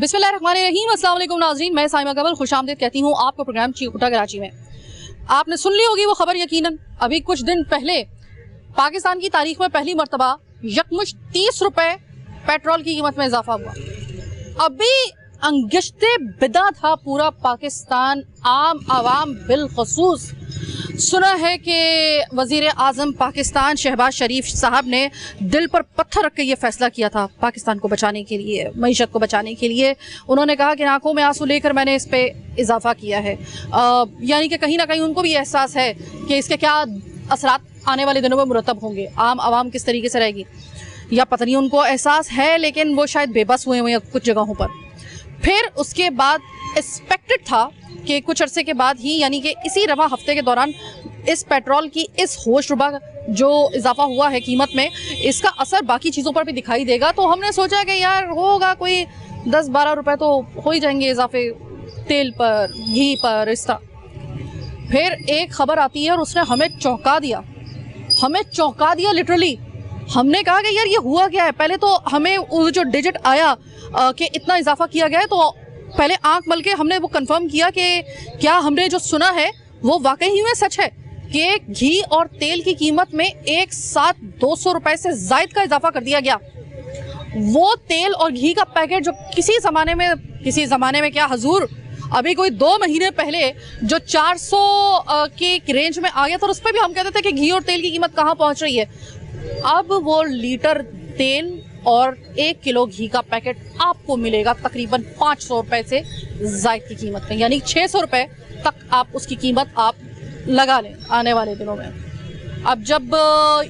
बिस्मिल्लाहिर्रहमानिर्रहीम, अस्सलाम वालेकुम नाज़रीन, मैं साइमा कमल खुशामदीद कहती हूँ आपको प्रोग्राम चीकुटा कराची में। आपने सुन ली होगी वो खबर, यकीनन अभी कुछ दिन पहले पाकिस्तान की तारीख में पहली मरतबा यकमुश्त 30 रुपए पेट्रोल की कीमत में इजाफा हुआ। अभी अंगश्ते बिदा था पूरा पाकिस्तान, आम आवाम बिलखसूस। सुना है कि वज़ीर आज़म पाकिस्तान शहबाज शरीफ साहब ने दिल पर पत्थर रख के ये फैसला किया था पाकिस्तान को बचाने के लिए, मईशत को बचाने के लिए। उन्होंने कहा कि आंखों में आंसू लेकर मैंने इस पे इजाफा किया है। यानी कि कहीं ना कहीं उनको भी एहसास है कि इसके क्या असरात आने वाले दिनों में मुरतब होंगे, आम आवाम किस तरीके से रहेगी, या पता नहीं उनको एहसास है, लेकिन वो शायद बेबस हुए हैं कुछ जगहों पर। फिर उसके बाद एक्सपेक्टेड था कि कुछ अरसे के बाद ही, यानी कि इसी रवा हफ्ते के दौरान इस पेट्रोल की इस होशरुबा जो इजाफा हुआ है कीमत में, इसका असर बाकी चीज़ों पर भी दिखाई देगा। तो हमने सोचा कि यार होगा कोई 10-12 रुपए तो हो ही जाएंगे इजाफे, तेल पर, घी पर, इस तरह। फिर एक खबर आती है और उसने हमें चौंका दिया लिटरली। हमने कहा कि यार ये हुआ क्या है। पहले तो हमें वो जो डिजिट आया कि इतना इजाफा किया गया है, तो पहले आंख मल के हमने वो कंफर्म किया कि क्या हमने जो सुना है वो वाकई में सच है कि घी और तेल की कीमत में एक साथ 200 रुपए से जायद का इजाफा कर दिया गया। वो तेल और घी का पैकेट जो किसी ज़माने में क्या हजूर, अभी कोई 2 महीने पहले जो 400 की रेंज में आ गया था, उस पर भी हम कहते थे कि घी और तेल की कीमत कहाँ पहुँच रही है। अब वो लीटर तेल और 1 किलो घी का पैकेट आपको मिलेगा तकरीबन 500 रुपए से जायद की कीमत में, यानी 600 रुपए तक आप उसकी कीमत आप लगा लें आने वाले दिनों में। अब जब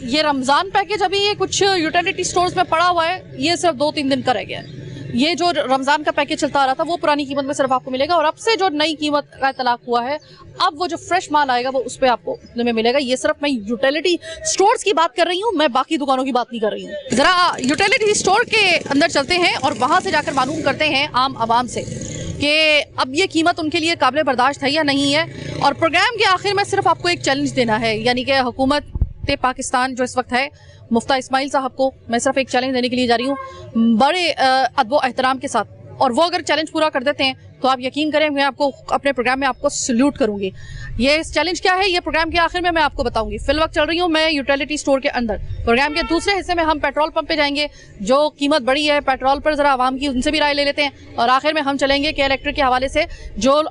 ये रमज़ान पैकेज अभी ये कुछ यूटिलिटी स्टोर्स में पड़ा हुआ है, ये सिर्फ 2-3 दिन का रह गया है। ये जो रमज़ान का पैकेज चलता आ रहा था वो पुरानी कीमत में सिर्फ आपको मिलेगा, और अब से जो नई कीमत का इतलाक हुआ है, अब वो जो फ्रेश माल आएगा वो उस पर आपको इतने में मिलेगा। ये सिर्फ मैं यूटिलिटी स्टोर्स की बात कर रही हूँ, मैं बाकी दुकानों की बात नहीं कर रही हूँ। ज़रा यूटिलिटी स्टोर के अंदर चलते हैं और वहाँ से जाकर मालूम करते हैं आम आवाम से कि अब ये कीमत उनके लिए काबिल बर्दाश्त है या नहीं है। और प्रोग्राम के आखिर में सिर्फ आपको एक चैलेंज देना है, यानी कि हुकूमत पाकिस्तान जो इस वक्त है, मुफ्ती इस्माइल साहब को मैं सिर्फ एक चैलेंज देने के लिए जा रही हूँ बड़े अदब एहतराम के साथ, और वो अगर चैलेंज पूरा कर देते हैं तो आप यकीन करें मैं आपको अपने प्रोग्राम में आपको सल्यूट करूंगी। ये चैलेंज क्या है, ये प्रोग्राम के आखिर में मैं आपको बताऊंगी। फिल वक्त चल रही हूँ मैं यूटिलिटी स्टोर के अंदर। प्रोग्राम के दूसरे हिस्से में हम पेट्रोल पंप पे जाएंगे, जो कीमत बढ़ी है पेट्रोल पर, जरा आवाम की उनसे भी राय ले लेते हैं। और आखिर में हम चलेंगे कि इलेक्ट्रिक के हवाले से जो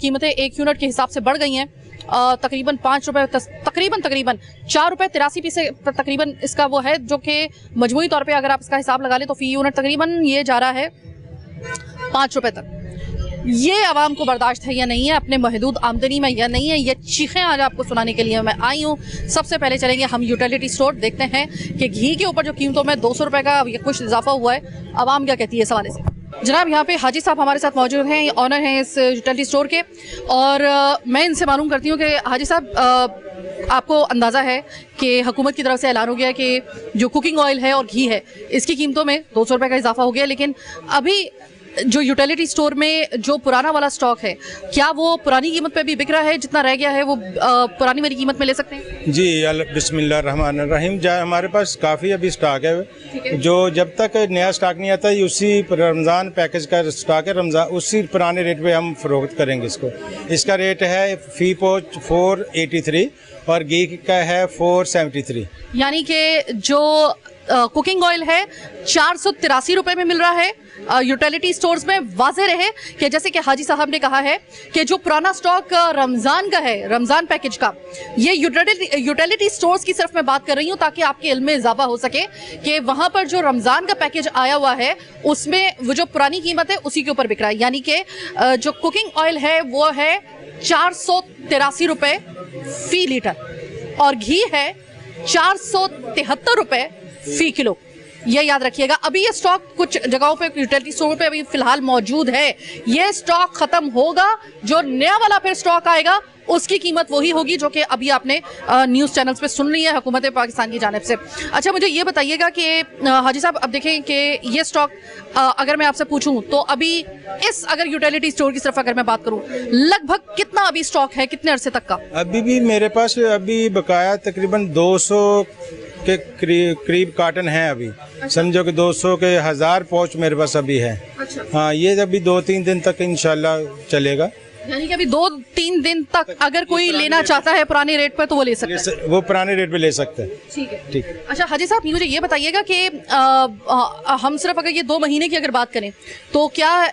कीमतें 1 यूनिट के हिसाब से बढ़ गई हैं, तकरीबन 5 रुपए, तकरीबन 4 रुपए 83 पैसे तकरीबन इसका वो है, जो कि मजमूई तौर पे अगर आप इसका हिसाब लगा लें तो फी यूनिट तकरीबन ये जा रहा है 5 रुपए तक। ये आवाम को बर्दाश्त है या नहीं है, अपने महदूद आमदनी में या नहीं है, ये चीखें आज आपको सुनाने के लिए मैं आई हूँ। सबसे पहले चलेंगे हम यूटिलिटी स्टोर, देखते हैं कि घी के ऊपर जो कीमतों में 200 रुपए का कुछ इजाफा हुआ है, आवाम क्या कहती है इस हवाले से। जनाब यहाँ पे हाजी साहब हमारे साथ मौजूद हैं, ऑनर हैं इस यूटिलिटी स्टोर के, और मैं इनसे मालूम करती हूँ कि हाजी साहब आपको अंदाज़ा है कि हुकूमत की तरफ से ऐलान हो गया कि जो कुकिंग ऑयल है और घी है इसकी कीमतों में 200 रुपये का इजाफा हो गया, लेकिन अभी जो यूटिलिटी स्टोर में जो पुराना वाला स्टॉक है, क्या वो पुरानी कीमत पे भी बिक रहा है, जितना रह गया है वो पुरानी वाली कीमत में ले सकते हैं? जी बिस्मिल्लाहिर्रहमानिर्रहीम। हमारे पास काफ़ी अभी स्टॉक है, जो जब तक नया स्टॉक नहीं आता उसी रमज़ान पैकेज का स्टॉक है, रमज़ान उसी पुराने रेट पे हम फरोख्त करेंगे इसको। इसका रेट है फी पोच 483 और घी का है 473। यानी कि जो कुकिंग ऑयल है 483 रुपए में मिल रहा है यूटिलिटी स्टोर्स में। वाज़ेह रहे कि जैसे कि हाजी साहब ने कहा है कि जो पुराना स्टॉक रमज़ान का है, रमज़ान पैकेज का, ये यूटिलिटी स्टोर्स की सिर्फ मैं बात कर रही हूँ ताकि आपके इल्म में इजाफा हो सके कि वहाँ पर जो रमज़ान का पैकेज आया हुआ है उसमें वो जो पुरानी कीमत है उसी के ऊपर बिक रहा है। यानी कि जो कुकिंग ऑयल है वो है 483 रुपये फी लीटर और घी है 473 रुपये फी किलो। ये याद रखिएगा। अभी ये स्टॉक कुछ जगहों पे यूटिलिटी स्टोर पे अभी फिलहाल मौजूद है, ये स्टॉक खत्म होगा, जो नया वाला फिर स्टॉक आएगा उसकी कीमत वही होगी जो कि अभी आपने न्यूज़ चैनल्स पे सुन ली है हुकूमत पाकिस्तान की जानिब से। अच्छा, मुझे ये बताइएगा कि हाजी साहब अब देखें कि ये स्टॉक अगर मैं आपसे पूछूं तो अभी इस अगर यूटिलिटी स्टोर की सिर्फ अगर मैं बात करूं, लगभग कितना अभी स्टॉक है, कितने अरसे तक का? अभी भी मेरे पास अभी बकाया तकरीबन 200 के करीब कार्टन है अभी। समझो कि 200 के 1000 पाउच मेरे पास अभी है। अच्छा। हाँ, ये अभी 2-3 दिन तक इंशाल्लाह चलेगा। यानी कि अभी 2-3 दिन तक अगर कोई लेना चाहता है पुराने रेट पर तो वो ले सकता है। वो पुराने रेट पे ले सकते हैं। ठीक है, ठीक है। अच्छा हाजी साहब, मुझे ये बताइएगा कि हम सिर्फ अगर ये 2 महीने की अगर बात करें तो क्या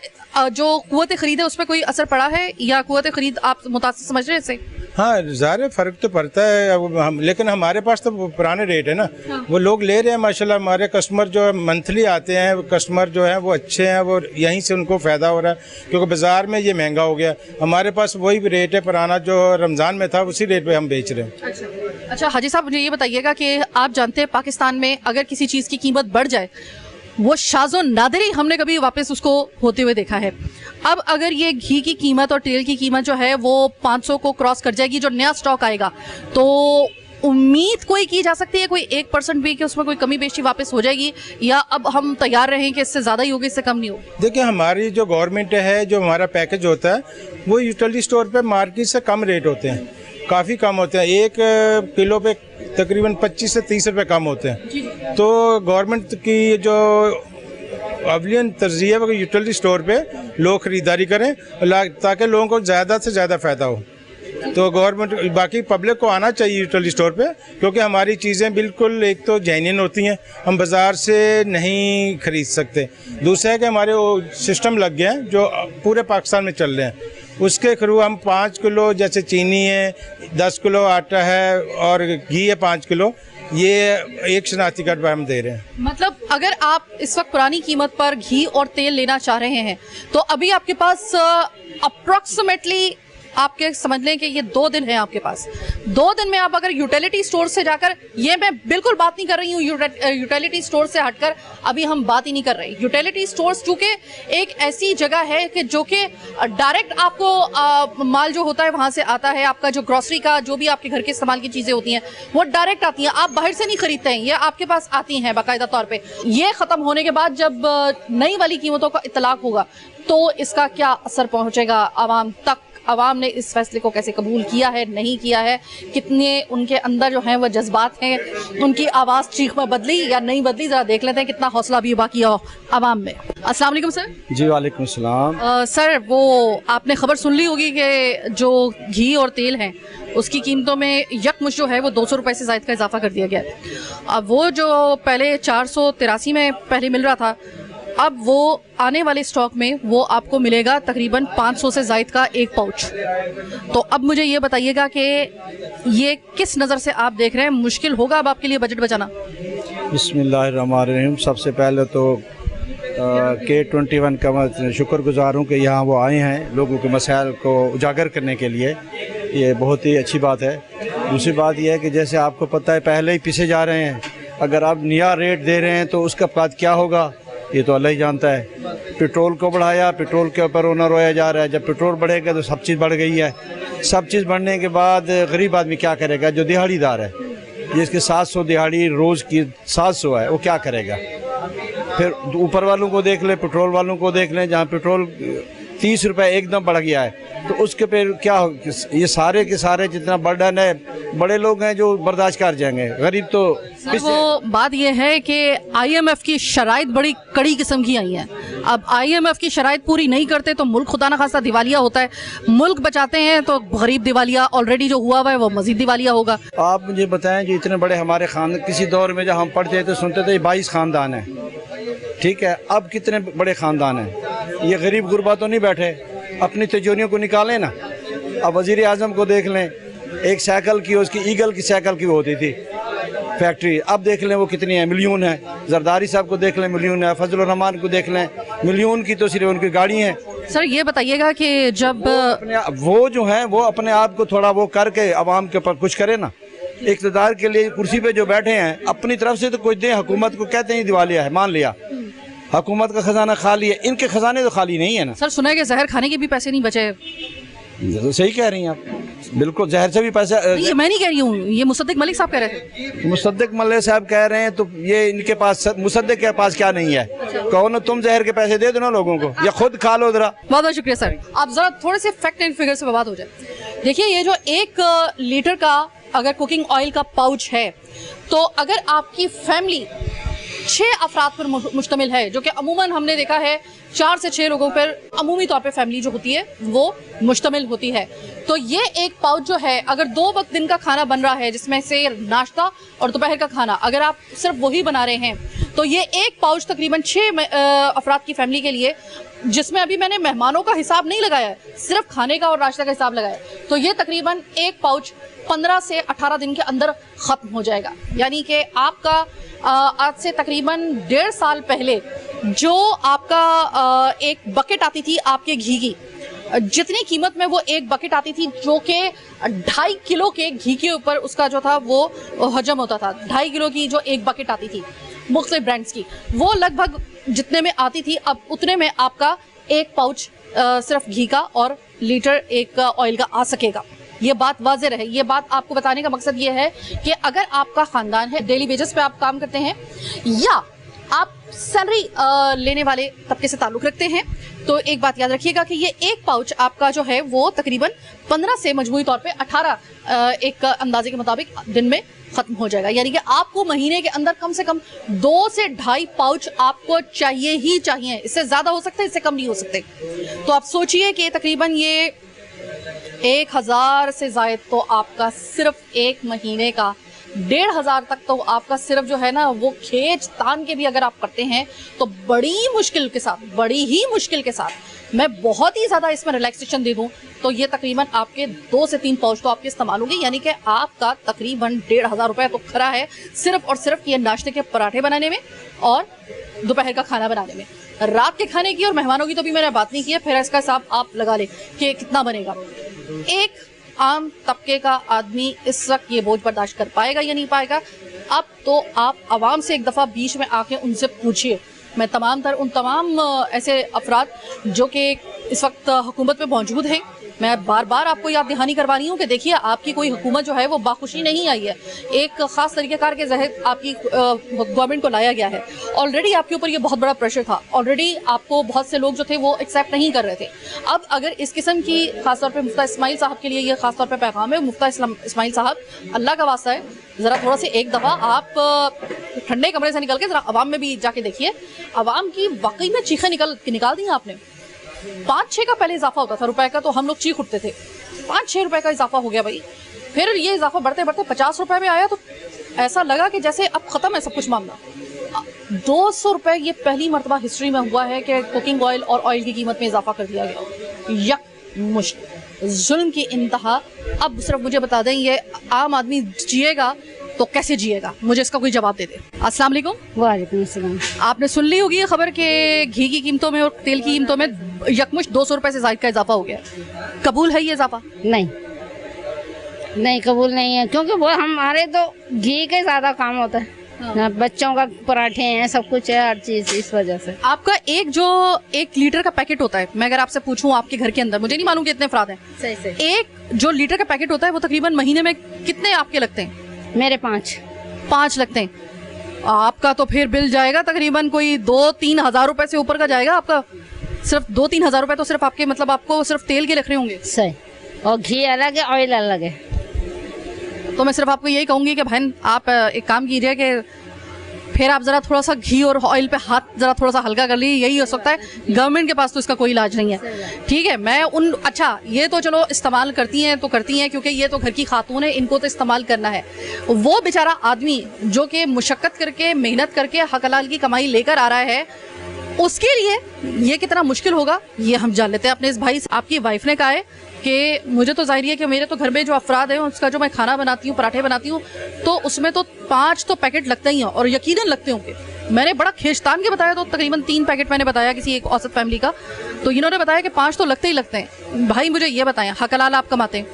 जो कुव्वत खरीद है उस पर कोई असर पड़ा है या कुव्वत खरीद आप मुतासिर समझ रहे हैं इससे? हाँ, ज़ाहिर फ़र्क तो पड़ता है अब हम, लेकिन हमारे पास तो पुराने रेट है ना। हाँ। वो लोग ले रहे हैं माशाल्लाह। हमारे कस्टमर जो है मंथली आते हैं, कस्टमर जो है वो अच्छे हैं, वो यहीं से उनको फ़ायदा हो रहा है क्योंकि बाज़ार में ये महंगा हो गया। हमारे पास वही रेट है पुराना जो रमज़ान में था, उसी रेट पे हम बेच रहे हैं। अच्छा हाजी साहब, मुझे ये बताइएगा कि आप जानते हैं पाकिस्तान में अगर किसी चीज़ की कीमत बढ़ जाए वो शाज़ो नादिर ही हमने कभी वापस उसको होते हुए देखा है। अब अगर ये घी की कीमत और तेल की कीमत जो है वो 500 को क्रॉस कर जाएगी, जो नया स्टॉक आएगा, तो उम्मीद कोई की जा सकती है कोई 1% भी कि उसमें कोई कमी बेशी वापस हो जाएगी, या अब हम तैयार रहें कि इससे ज़्यादा ही होगी, इससे कम नहीं होगी? देखिए, हमारी जो गवर्नमेंट है, जो हमारा पैकेज होता है वो यूटिलिटी स्टोर पे मार्केट से कम रेट होते हैं, काफ़ी कम होते हैं। 1 किलो पे तकरीबन 25 से 30 रुपये कम होते हैं। तो गवर्नमेंट की जो अवलियन तरजीह है वो यूटिलिटी स्टोर पे लोग ख़रीदारी करें ताकि लोगों को ज़्यादा से ज़्यादा फ़ायदा हो। तो गवर्नमेंट, बाकी पब्लिक को आना चाहिए यूटिलिटी स्टोर पे, क्योंकि हमारी चीज़ें बिल्कुल एक तो जेन्युइन होती हैं, हम बाज़ार से नहीं ख़रीद सकते। दूसरा है कि हमारे वो सिस्टम लग गए हैं जो पूरे पाकिस्तान में चल रहे हैं, उसके थ्रू हम 5 किलो जैसे चीनी है, 10 किलो आटा है और घी है 5 किलो, ये एक शनाख्ती कार्ड पर हम दे रहे हैं। मतलब अगर आप इस वक्त पुरानी कीमत पर घी और तेल लेना चाह रहे हैं तो अभी आपके पास अप्रॉक्सीमेटली आपके समझ लें कि ये 2 दिन है आपके पास। 2 दिन में आप अगर यूटिलिटी स्टोर से जाकर, ये मैं बिल्कुल बात नहीं कर रही हूँ यूटिलिटी स्टोर से हटकर, अभी हम बात ही नहीं कर रहे। यूटिलिटी स्टोर्स चूँकि एक ऐसी जगह है कि जो कि डायरेक्ट आपको माल जो होता है वहाँ से आता है, आपका जो ग्रॉसरी का जो भी आपके घर के इस्तेमाल की चीज़ें होती हैं वो डायरेक्ट आती हैं, आप बाहर से नहीं खरीदते हैं, ये आपके पास आती हैं बाकायदा तौर पर। ये ख़त्म होने के बाद जब नई वाली कीमतों का इतलाक होगा तो इसका क्या असर पहुँचेगा आवाम तक? आवाम ने इस फैसले को कैसे कबूल किया है, नहीं किया है, कितने उनके अंदर जो हैं वो जज्बात हैं, उनकी आवाज़ चीख में बदली या नहीं बदली, ज़रा देख लेते हैं कितना हौसला अभी बाकी है आवाम में। अस्सलाम वालेकुम सर। जी वालेकुम सलाम। सर, वो आपने खबर सुन ली होगी कि जो घी और तेल हैं उसकी कीमतों में यकमुश्त जो है वो 200 रुपये से ज़ायद का इजाफा कर दिया गया है। अब वो जो पहले 483 में पहले मिल रहा था, अब वो आने वाले स्टॉक में वो आपको मिलेगा तकरीबन 500 से ज़ायद का 1 पाउच। तो अब मुझे ये बताइएगा कि ये किस नज़र से आप देख रहे हैं, मुश्किल होगा अब आपके लिए बजट बचाना? बिस्मिल्लाहिर्रहमानिर्रहीम। सबसे पहले तो K21 का मैं शुक्रगुजार हूँ कि यहाँ वो आए हैं लोगों के मसाइल को उजागर करने के लिए, ये बहुत ही अच्छी बात है। दूसरी बात यह है कि जैसे आपको पता है पहले ही पीछे जा रहे हैं, अगर आप नया रेट दे रहे हैं तो उसका बाद क्या होगा ये तो अल्लाह ही जानता है। पेट्रोल को बढ़ाया, पेट्रोल के ऊपर रोना रोया जा रहा है। जब पेट्रोल बढ़ेगा तो सब चीज़ बढ़ गई है। सब चीज़ बढ़ने के बाद गरीब आदमी क्या करेगा? जो दिहाड़ीदार है, जिसकी 700 दिहाड़ी रोज़ की 700 है, वो क्या करेगा? फिर ऊपर वालों को देख लें, पेट्रोल वालों को देख लें, जहाँ पेट्रोल 30 रुपये एकदम बढ़ गया है, तो उसके पे क्या हो? ये सारे के सारे जितना बर्डन है, बड़े लोग हैं जो बर्दाश्त कर जाएंगे, गरीब तो। सर, वो बात ये है कि IMF की शराइत बड़ी कड़ी किस्म की आई हैं। अब IMF की शराइत पूरी नहीं करते तो मुल्क खुदा न खास्ता दिवालिया होता है, मुल्क बचाते हैं तो गरीब दिवालिया ऑलरेडी जो हुआ हुआ है वो मजीद दिवालिया होगा। आप मुझे बताएं, जो इतने बड़े हमारे खानदान, किसी दौर में जब हम पढ़ते थे सुनते थे 22 खानदान है, ठीक है, अब कितने बड़े ख़ानदान हैं? ये गरीब गुरबा तो नहीं बैठे, अपनी तिजोरियों को निकालें ना। अब वज़ीर आज़म को देख लें, एक साइकिल की, उसकी ईगल की साइकिल की होती थी फैक्ट्री, अब देख लें वो कितनी है, मिलियन है। जरदारी साहब को देख लें, मिलियन है। फजल रहमान को देख लें, मिलियन की तो सिर्फ उनकी गाड़ी है। सर, ये बताइएगा कि जब वो जो है वो अपने आप को थोड़ा वो करके आवाम के ऊपर कुछ करे ना। इक़्तिदार के लिए कुर्सी पे जो बैठे हैं, अपनी तरफ से तो कुछ दें। हुकूमत को कहते हैं दिवालिया है, मान लिया, हुकूमत का खजाना खाली है, इनके खजाने तो खाली नहीं है ना। सर, सुना है कि जहर खाने के भी पैसे नहीं बचे। तो सही कह रही हैं आप, बिल्कुल जहर से भी पैसा। ये मैं नहीं कह रही हूँ, ये मुसद्दिक मलिक साहब कह रहे थे। मुसद्दिक मलिक साहब कह रहे हैं, तो ये इनके पास, मुसद्दिक के पास क्या नहीं है? कहो ना तुम जहर के पैसे दे दो ना लोगों को, या खुद खा लो जरा। बहुत बहुत शुक्रिया सर। आप जरा थोड़े से फैक्ट एंड फिगर से बात हो जाए। देखिए, ये जो 1 लीटर का अगर कुकिंग ऑयल का पाउच है तो अगर आपकी फैमिली 6 अफराद पर मुश्तमिल है, जो कि अमूमन हमने देखा है 4 से 6 लोगों पर अमूमी तौर पे फैमिली जो होती है वो मुश्तमिल होती है, तो ये एक पाउच जो है अगर 2 वक्त दिन का खाना बन रहा है जिसमें से नाश्ता और दोपहर का खाना अगर आप सिर्फ वही बना रहे हैं तो ये एक पाउच तकरीबन 6 अफराद की फैमिली के लिए, जिसमें अभी मैंने मेहमानों का हिसाब नहीं लगाया है, सिर्फ खाने का और नाश्ते का हिसाब लगाया है, तो ये तकरीबन एक पाउच 15 से 18 दिन के अंदर ख़त्म हो जाएगा। यानी कि आपका आज से तकरीबन 1.5 साल पहले जो आपका एक बकेट आती थी आपके घी की, जितनी कीमत में वो एक बकेट आती थी जो कि 2.5 किलो के घी के ऊपर उसका जो था वो हजम होता था, 2.5 किलो की जो एक बकेट आती थी मुख्तलिफ ब्रांड्स की, वो लगभग जितने में आती थी अब उतने में आपका एक पाउच सिर्फ घी का और लीटर एक ऑयल का आ सकेगा। ये बात वाज़ेह रहे। ये बात आपको बताने का मकसद ये है कि अगर आपका ख़ानदान है, डेली बेसिस पे आप काम करते हैं या आप सैलरी लेने वाले तबके से ताल्लुक़ रखते हैं, तो एक बात याद रखिएगा कि ये एक पाउच आपका जो है वो तकरीबन 15 से मजमूई तौर पे 18 एक अंदाजे के मुताबिक दिन में ख़त्म हो जाएगा। यानी कि आपको महीने के अंदर कम से कम 2 से 2.5 पाउच आपको चाहिए ही चाहिए। इससे ज़्यादा हो सकते, इससे कम नहीं हो सकते। तो आप सोचिए कि तकरीबन ये 1000 से ज़ायद तो आपका सिर्फ एक महीने का, 1500 तक तो आपका सिर्फ जो है ना वो खींच तान के भी अगर आप करते हैं तो बड़ी ही मुश्किल के साथ मैं बहुत ही ज़्यादा इसमें रिलैक्सेशन दे दूं तो ये तकरीबन आपके 2 से 3 पाउच तो आपके इस्तेमाल होंगे। यानी कि आपका तकरीबन 1500 रुपये तो खरा है सिर्फ और सिर्फ ये नाश्ते के पराठे बनाने में और दोपहर का खाना बनाने में। रात के खाने की और मेहमानों की तो भी मैंने बात नहीं की है, फिर इसका हिसाब आप लगा लें कि कितना बनेगा। एक आम तबके का आदमी इस वक्त ये बोझ बर्दाश्त कर पाएगा या नहीं पाएगा? अब तो आप आवाम से एक दफ़ा बीच में आके उनसे पूछिए। मैं उन तमाम ऐसे अफराद जो कि इस वक्त हुकूमत में मौजूद हैं, मैं बार बार आपको याद दहानी करवा रही हूँ कि देखिए आपकी कोई हुकूमत जो है वो बाखुशी नहीं आई है, एक ख़ास तरीक़ेकार के जहत आपकी गवर्नमेंट को लाया गया है। ऑलरेडी आपके ऊपर ये बहुत बड़ा प्रेशर था, ऑलरेडी आपको बहुत से लोग जो थे वो एक्सेप्ट नहीं कर रहे थे। अब अगर इस किस्म की ख़ासतौर पर मुफ्ता इस्माइल साहब के लिए ये ख़ासतौर पर पैगाम है, मुफ्ता इस्माइल साहब अल्लाह का वास्ता है ज़रा थोड़ा सा एक दफ़ा आप ठंडे कमरे से निकल के ज़रा आवाम में भी जाके देखिए, आवाम की वाकई में चीखें निकाल दी हैं आपने। 5-6 का पहले इजाफा होता था रुपए का, तो हम लोग चीख उठते थे, 5-6 रुपए का इजाफा हो गया भाई। फिर ये इजाफा बढ़ते बढ़ते 50 रुपए में आया तो ऐसा लगा कि जैसे अब ख़त्म है सब कुछ मामला। 200 रुपए ये पहली मरतबा हिस्ट्री में हुआ है कि कुकिंग ऑयल और ऑयल की कीमत में इजाफा कर दिया गया। यक मुश्किल जुल्म की इंतहा। अब सिर्फ मुझे बता दें ये आम आदमी जिएगा तो कैसे जिएगा, मुझे इसका कोई जवाब दे दे। अस्सलाम वालेकुम। वालेकुम अस्सलाम। आपने सुन ली होगी ये खबर कि घी की कीमतों में और तेल की कीमतों में यकमुश्त 200 रुपए से ज़ायद का इजाफा हो गया। कबूल है ये इजाफा? नहीं कबूल नहीं है, क्योंकि वो हमारे तो घी के ज़्यादा काम होता है। हाँ, बच्चों का पराठे हैं, सब कुछ है, हर चीज़। इस वजह से आपका एक जो 1 लीटर का पैकेट होता है, मैं अगर आपसे पूछूं आपके घर के अंदर, मुझे नहीं मालूम कि इतने अफराद हैं, सही एक जो लीटर का पैकेट होता है वो तकरीबन महीने में कितने आपके लगते हैं? मेरे 5 लगते हैं। आपका तो फिर बिल जाएगा तकरीबन कोई 2-3 हज़ार रुपए से ऊपर का जाएगा आपका। सिर्फ 2-3 हज़ार रुपए तो सिर्फ आपके मतलब आपको सिर्फ तेल के लग रहे होंगे। सही। और घी अलग है, ऑयल अलग है। तो मैं सिर्फ आपको यही कहूँगी कि बहन आप एक काम कीजिए कि फिर आप ज़रा थोड़ा सा घी और ऑयल पे हाथ ज़रा थोड़ा सा हल्का कर लीजिए, यही हो सकता है। गवर्नमेंट के पास तो इसका कोई इलाज नहीं है, ठीक है। मैं अच्छा ये तो चलो इस्तेमाल करती हैं तो करती हैं, क्योंकि ये तो घर की खातून है, इनको तो इस्तेमाल करना है। वो बेचारा आदमी जो कि मुशक्क़त करके मेहनत करके हक हलाल की कमाई लेकर आ रहा है, उसके लिए ये कितना मुश्किल होगा ये हम जान लेते हैं अपने इस भाई से। आपकी वाइफ ने कहा है कि मुझे तो जाहिर है कि मेरे तो घर में जो अफराद हैं उसका जो मैं खाना बनाती हूँ, पराठे बनाती हूँ, तो उसमें तो 5 तो पैकेट लगते ही हैं और यकीनन लगते होंगे। मैंने बड़ा खींचतान के बताया तो तकरीबन 3 पैकेट मैंने बताया किसी एक औसत फैमिली का, तो इन्होंने बताया कि 5 तो लगते ही लगते हैं। भाई मुझे ये बताएं, हक हलाल आप कमाते हैं,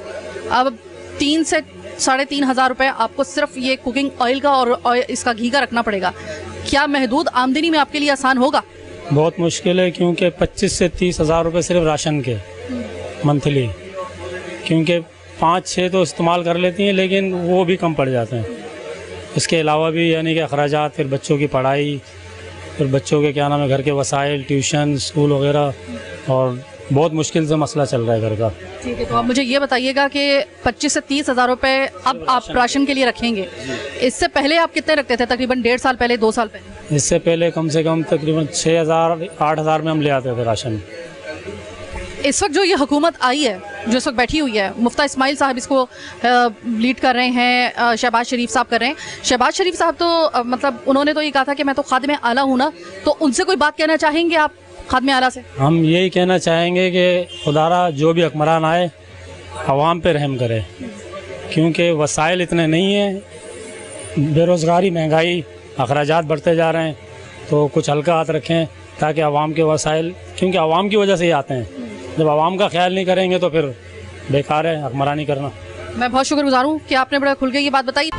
अब 3 से 3.5 हज़ार रुपये आपको सिर्फ ये कुकिंग ऑयल का और इसका घी का रखना पड़ेगा। क्या महदूद आमदनी में आपके लिए आसान होगा? बहुत मुश्किल है, क्योंकि 25 से 30 हज़ार रुपये सिर्फ राशन के मंथली, क्योंकि 5-6 तो इस्तेमाल कर लेती हैं लेकिन वो भी कम पड़ जाते हैं। इसके अलावा भी यानी कि अखराजात, फिर बच्चों की पढ़ाई, फिर बच्चों के क्या नाम है घर के वसाइल, ट्यूशन, स्कूल वगैरह, और बहुत मुश्किल से मसला चल रहा है घर का। ठीक है, तो आप मुझे ये बताइएगा कि 25 से 30 हज़ार रुपये अब आप राशन के लिए रखेंगे। इससे पहले आप कितने रखते थे? तकरीबन 1.5 साल पहले, 2 साल पहले? इससे पहले कम से कम तकरीबन 6,000 8,000 में हम ले आते थे राशन। इस वक्त जो ये हुकूमत आई है, जो इस वक्त बैठी हुई है, मुफ्ता इस्माइल साहब इसको लीड कर रहे हैं, शहबाज शरीफ साहब कर रहे हैं। शहबाज शरीफ साहब तो मतलब उन्होंने तो ये कहा था कि मैं तो खादिम आला हूँ ना, तो उनसे कोई बात कहना चाहेंगे आप खादिम आला से? हम यही कहना चाहेंगे कि खुदारा जो भी हुक्मरान आए आवाम पे रहम करे, क्योंकि वसाइल इतने नहीं हैं, बेरोज़गारी, महंगाई, अखराजात बढ़ते जा रहे हैं, तो कुछ हल्का हाथ रखें ताकि आवाम के वसाइल, क्योंकि आवाम की वजह से ही आते हैं। जब आवाम का ख्याल नहीं करेंगे तो फिर बेकार है हुक्मरानी करना। मैं बहुत शुक्रगुजार हूँ कि आपने बड़ा खुल के ये बात बताई।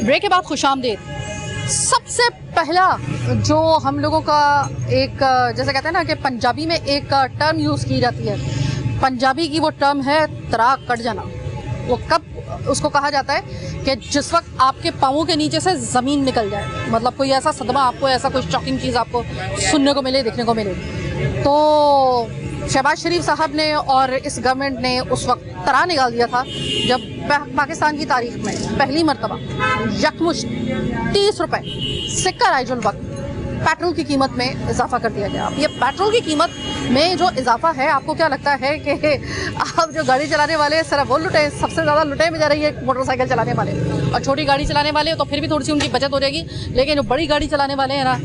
ब्रेक के बाद खुशामदीद। सबसे पहला जो हम लोगों का एक, जैसे कहते हैं ना कि पंजाबी में एक टर्म यूज़ की जाती है, पंजाबी की वो टर्म है तराक कट जाना। वो कब उसको कहा जाता है कि जिस वक्त आपके पाँवों के नीचे से ज़मीन निकल जाए, मतलब कोई ऐसा सदमा आपको, ऐसा कोई शॉकिंग चीज़ आपको सुनने को मिले, देखने को मिले। तो शहबाज शरीफ साहब ने और इस गवर्नमेंट ने उस वक्त तरा निकाल दिया था जब पाकिस्तान की तारीख में पहली मरतबा यकमुश्त 30 रुपये सिक्का राइजुल वक्त पेट्रोल की कीमत में इजाफा कर दिया गया। अब ये पेट्रोल की कीमत में जो इजाफा है, आपको क्या लगता है कि अब जो गाड़ी चलाने वाले सिर्फ वो लुटे, सबसे ज़्यादा लुटे में जा रही है मोटरसाइकिल चलाने वाले, और छोटी गाड़ी चलाने वाले तो फिर भी थोड़ी सी उनकी बचत हो जाएगी, लेकिन जो बड़ी गाड़ी चलाने वाले हैं ना,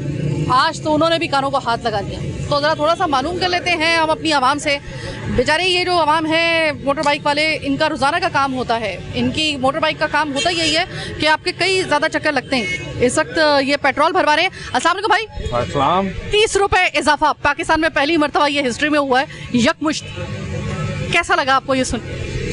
आज तो उन्होंने भी कानों को हाथ लगा दिया। तो ज़रा थोड़ा सा मालूम कर लेते हैं हम अपनी आवाम से। बेचारे ये जो आवाम है, मोटर बाइक वाले, इनका रोज़ाना का काम होता है, इनकी मोटर बाइक का काम होता यही है कि आपके कई ज़्यादा चक्कर लगते हैं। इस वक्त ये पेट्रोल भरवा रहे हैं। अस्सलाम वालेकुम भाई। अस्सलाम। 30 रुपये इजाफा पाकिस्तान में पहली मरतबा ये हिस्ट्री में हुआ है, यकमुश्त। कैसा लगा आपको ये सुन?